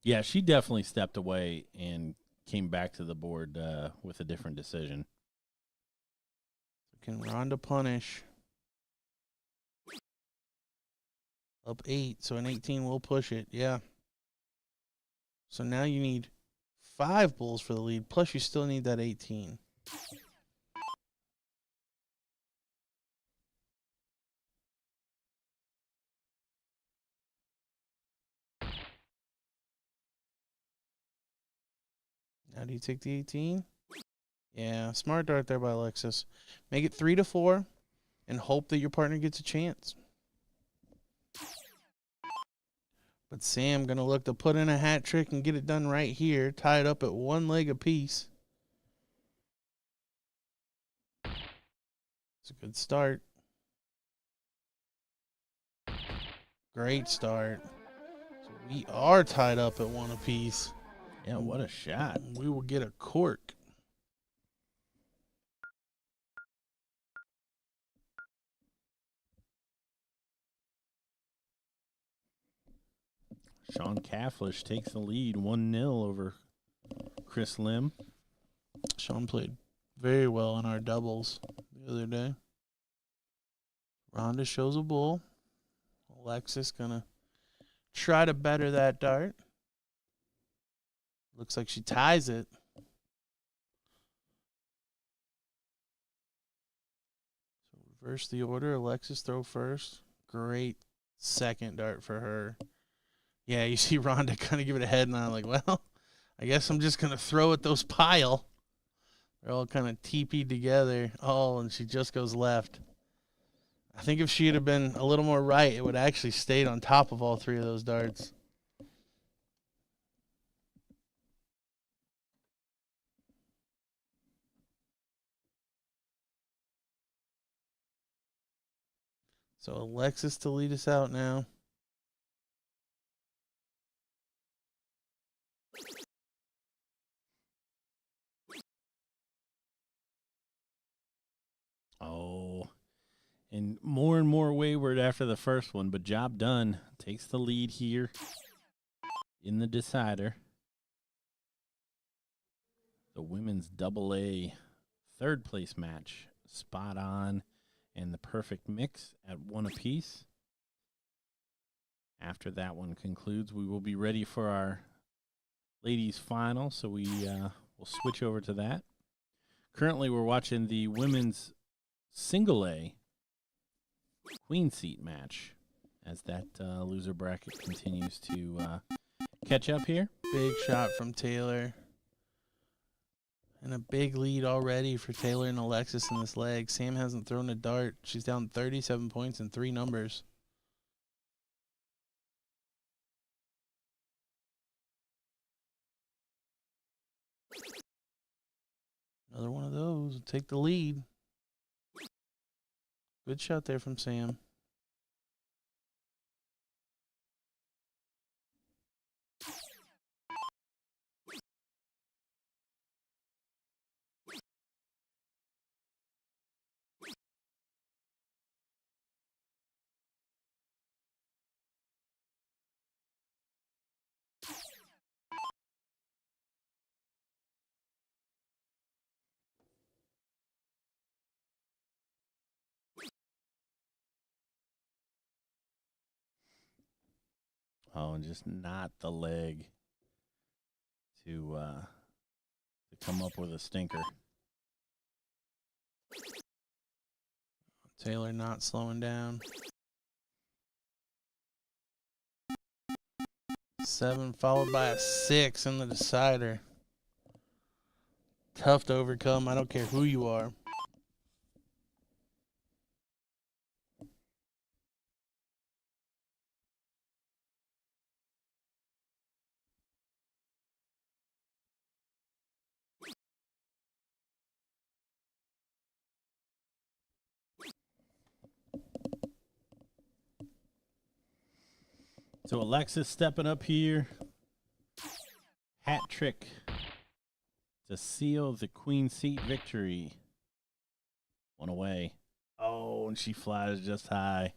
Yeah, she definitely stepped away and came back to the board with a different decision.
Can Rhonda punish? Up 8, so an 18 will push it. Yeah. So now you need 5 bulls for the lead, plus you still need that 18. Now do you take the 18? Yeah, smart dart there by Alexis. Make it 3 to 4 and hope that your partner gets a chance. But Sam going to look to put in a hat trick and get it done right here, tie it up at 1 leg apiece. It's a good start. Great start. So we are tied up at 1 apiece.
Yeah, what a shot.
We will get a cork.
Sean Cafflish takes the lead 1-0 over Chris Lim.
Sean played very well in our doubles the other day. Rhonda shows a bull. Alexis gonna try to better that dart. Looks like she ties it. So reverse the order. Alexis throw first. Great second dart for her. Yeah, you see Rhonda kind of give it a head nod like, well, I guess I'm just going to throw at those pile. They're all kind of teepeed together. Oh, and she just goes left. I think if she had been a little more right, it would actually stayed on top of all three of those darts. So Alexis to lead us out now.
Oh, and more wayward after the first one, but job done. Takes the lead here in the decider. The women's AA third place match. Spot on and the perfect mix at 1 apiece. After that one concludes, we will be ready for our ladies final, so we will switch over to that. Currently, we're watching the women's single A queen seat match as that loser bracket continues to catch up here.
Big shot from Taylor. And a big lead already for Taylor and Alexis in this leg. Sam hasn't thrown a dart. She's down 37 points in 3 numbers. Another one of those will take the lead. Good shot there from Sam.
Oh, and just not the leg to come up with a stinker.
Taylor not slowing down. 7 followed by a 6 in the decider. Tough to overcome. I don't care who you are.
So Alexis stepping up here. Hat trick to seal the queen seat victory. One away. Oh, and she flies just high.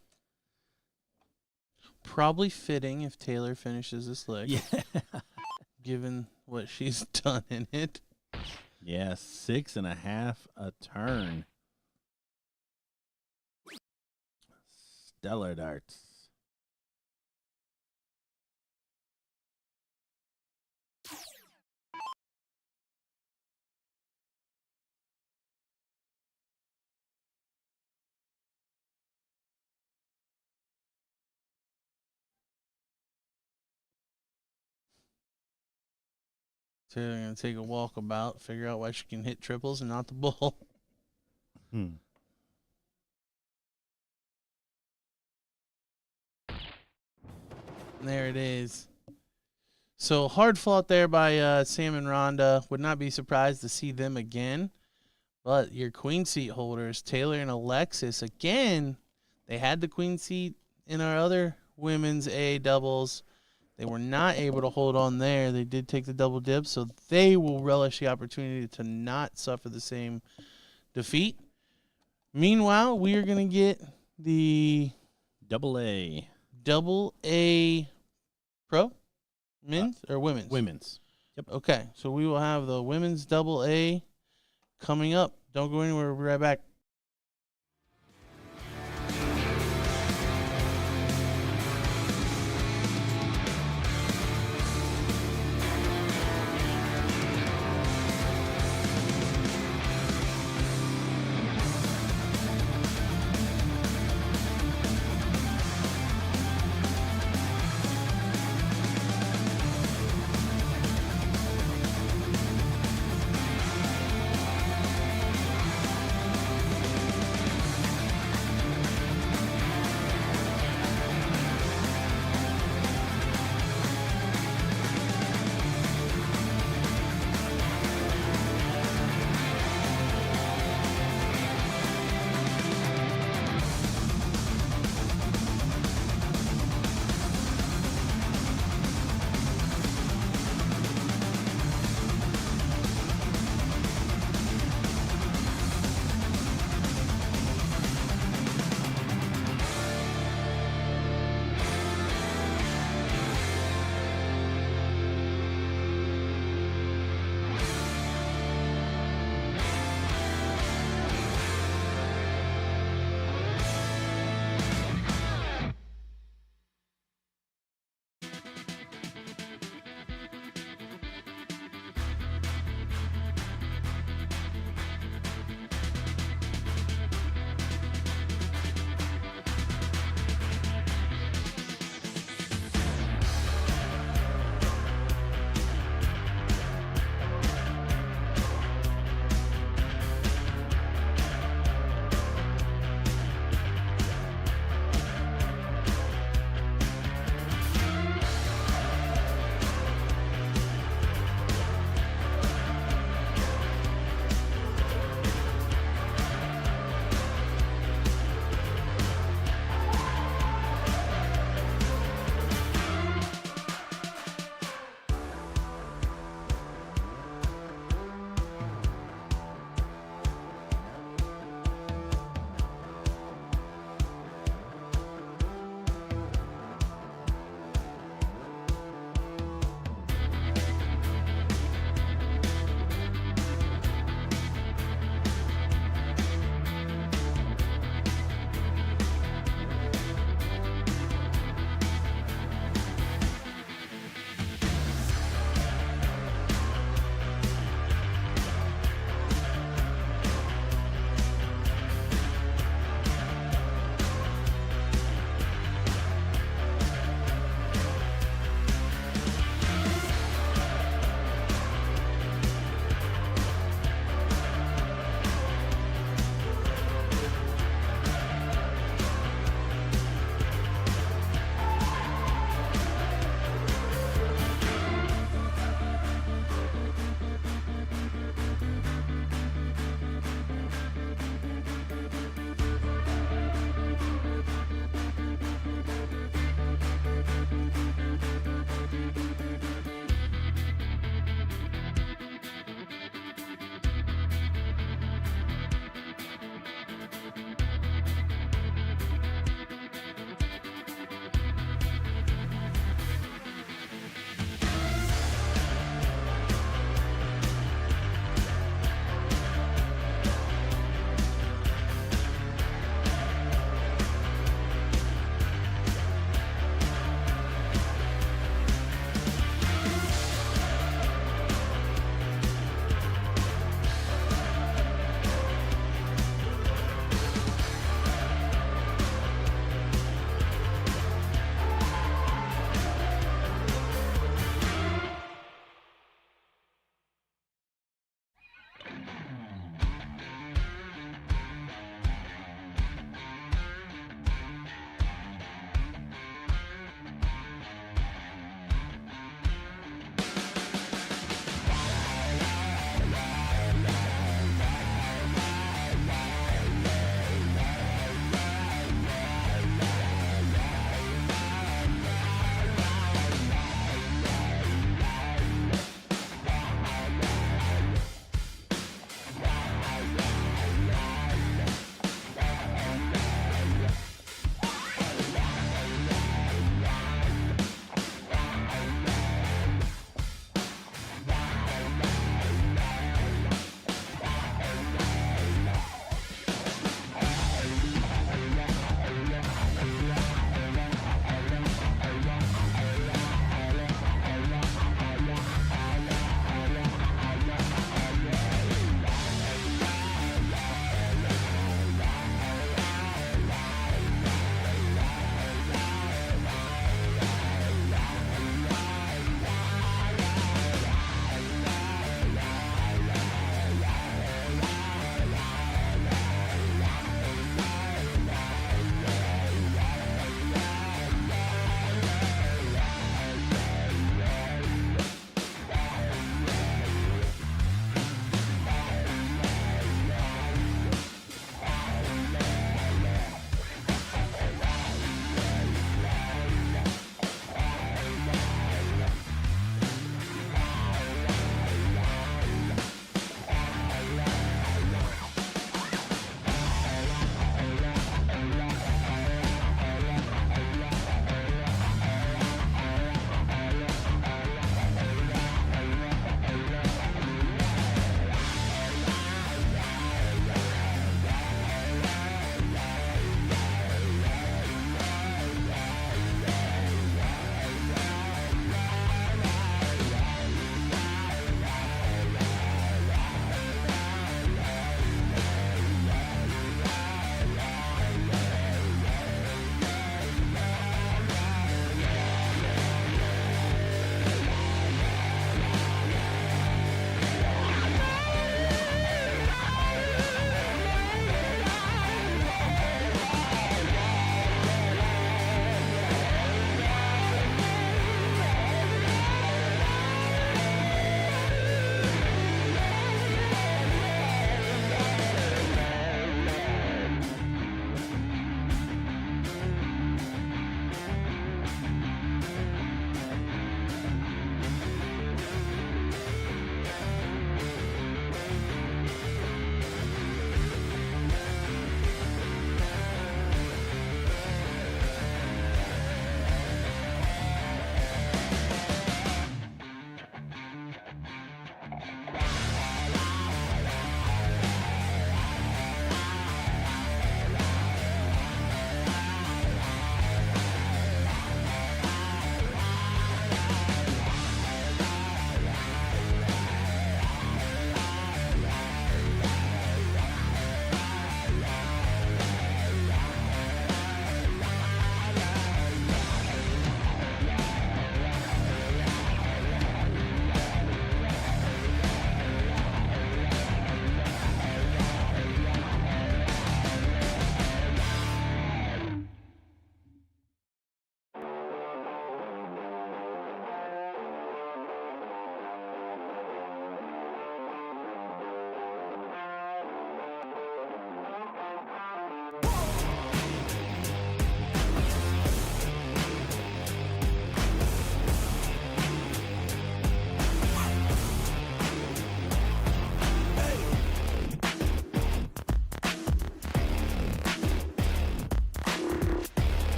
Probably fitting if Taylor finishes this leg.
Yeah.
Given what she's done in it.
Yeah, 6.5 a turn. Stellar darts.
Taylor going to take a walkabout, figure out why she can hit triples and not the bull.
Hmm.
And there it is. So hard fought there by Sam and Rhonda. Would not be surprised to see them again. But your queen seat holders, Taylor and Alexis, again, they had the queen seat in our other women's A doubles. They were not able to hold on there. They did take the double dip, so they will relish the opportunity to not suffer the same defeat. Meanwhile, we are going to get the
Double A.
double A pro, men's or women's?
Women's. Yep.
Okay, so we will have the women's double A coming up. Don't go anywhere. We'll be right back.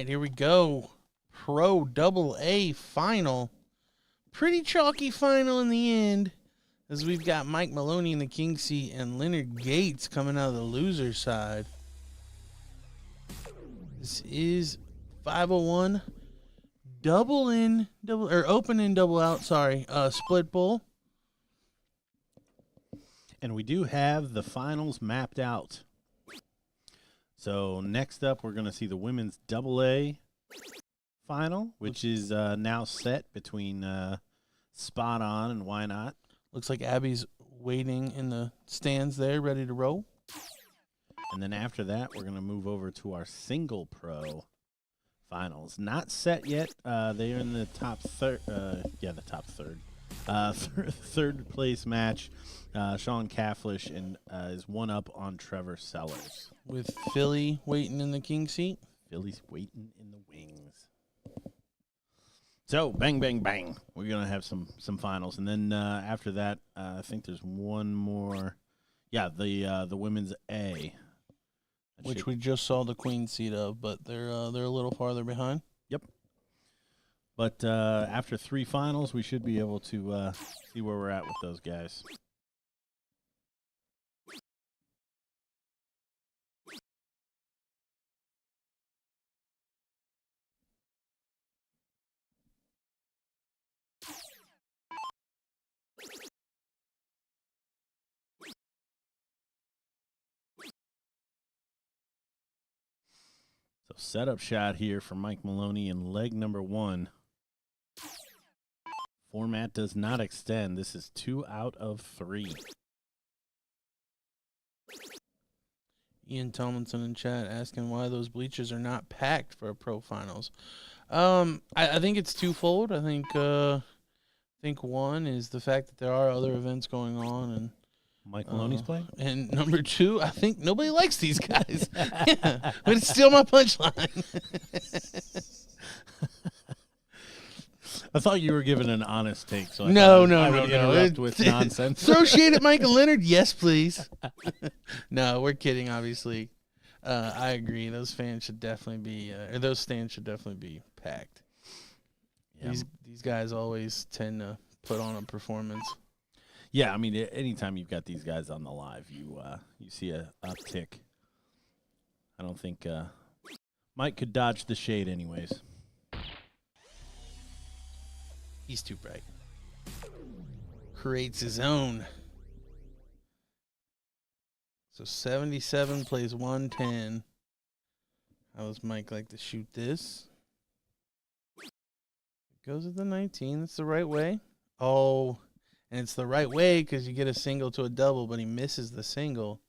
right, here we go. Pro Double A final. Pretty chalky final in the end, as we've got Mike Maloney in the king seat and Leonard Gates coming out of the loser side. This is 501. Open in, double out, sorry. Split bowl.
And we do have the finals mapped out. So next up, we're going to see the women's Double A final, which is now set between Spot On and Why Not.
Looks like Abby's waiting in the stands there, ready to roll.
And then after that, we're going to move over to our single pro finals. Not set yet. They are in the top third. The top third. Third place match. Sean Cafflish and is one up on Trevor Sellers.
With Philly waiting in the king seat.
Philly's waiting in the wings. So, bang, bang, bang. We're going to have some finals. And then after that, I think there's one more. Yeah, the women's A.
Which we just saw the queen seat of, but they're a little farther behind.
Yep. But after 3 finals, we should be able to see where we're at with those guys. So setup shot here for Mike Maloney in leg number 1. Format does not extend. This is 2 out of 3.
Ian Tomlinson in chat asking why those bleachers are not packed for a pro finals. I think it's twofold. I think one is the fact that there are other events going on, and
Mike Maloney's playing?
And number 2, I think nobody likes these guys. Yeah, but it's still my punchline.
I thought you were giving an honest take, so I
No.
would interrupt with nonsense.
Throw shade at Michael Leonard? Yes, please. No, we're kidding, obviously. I agree. Those fans should definitely be, those stands should definitely be packed. Yeah. These guys always tend to put on a performance.
Yeah, I mean, anytime you've got these guys on the live, you see a uptick. I don't think Mike could dodge the shade anyways.
He's too bright. Creates his own. So 77 plays 110. How does Mike like to shoot this? Goes at the 19. That's the right way. Oh, and it's the right way because you get a single to a double, but he misses the single.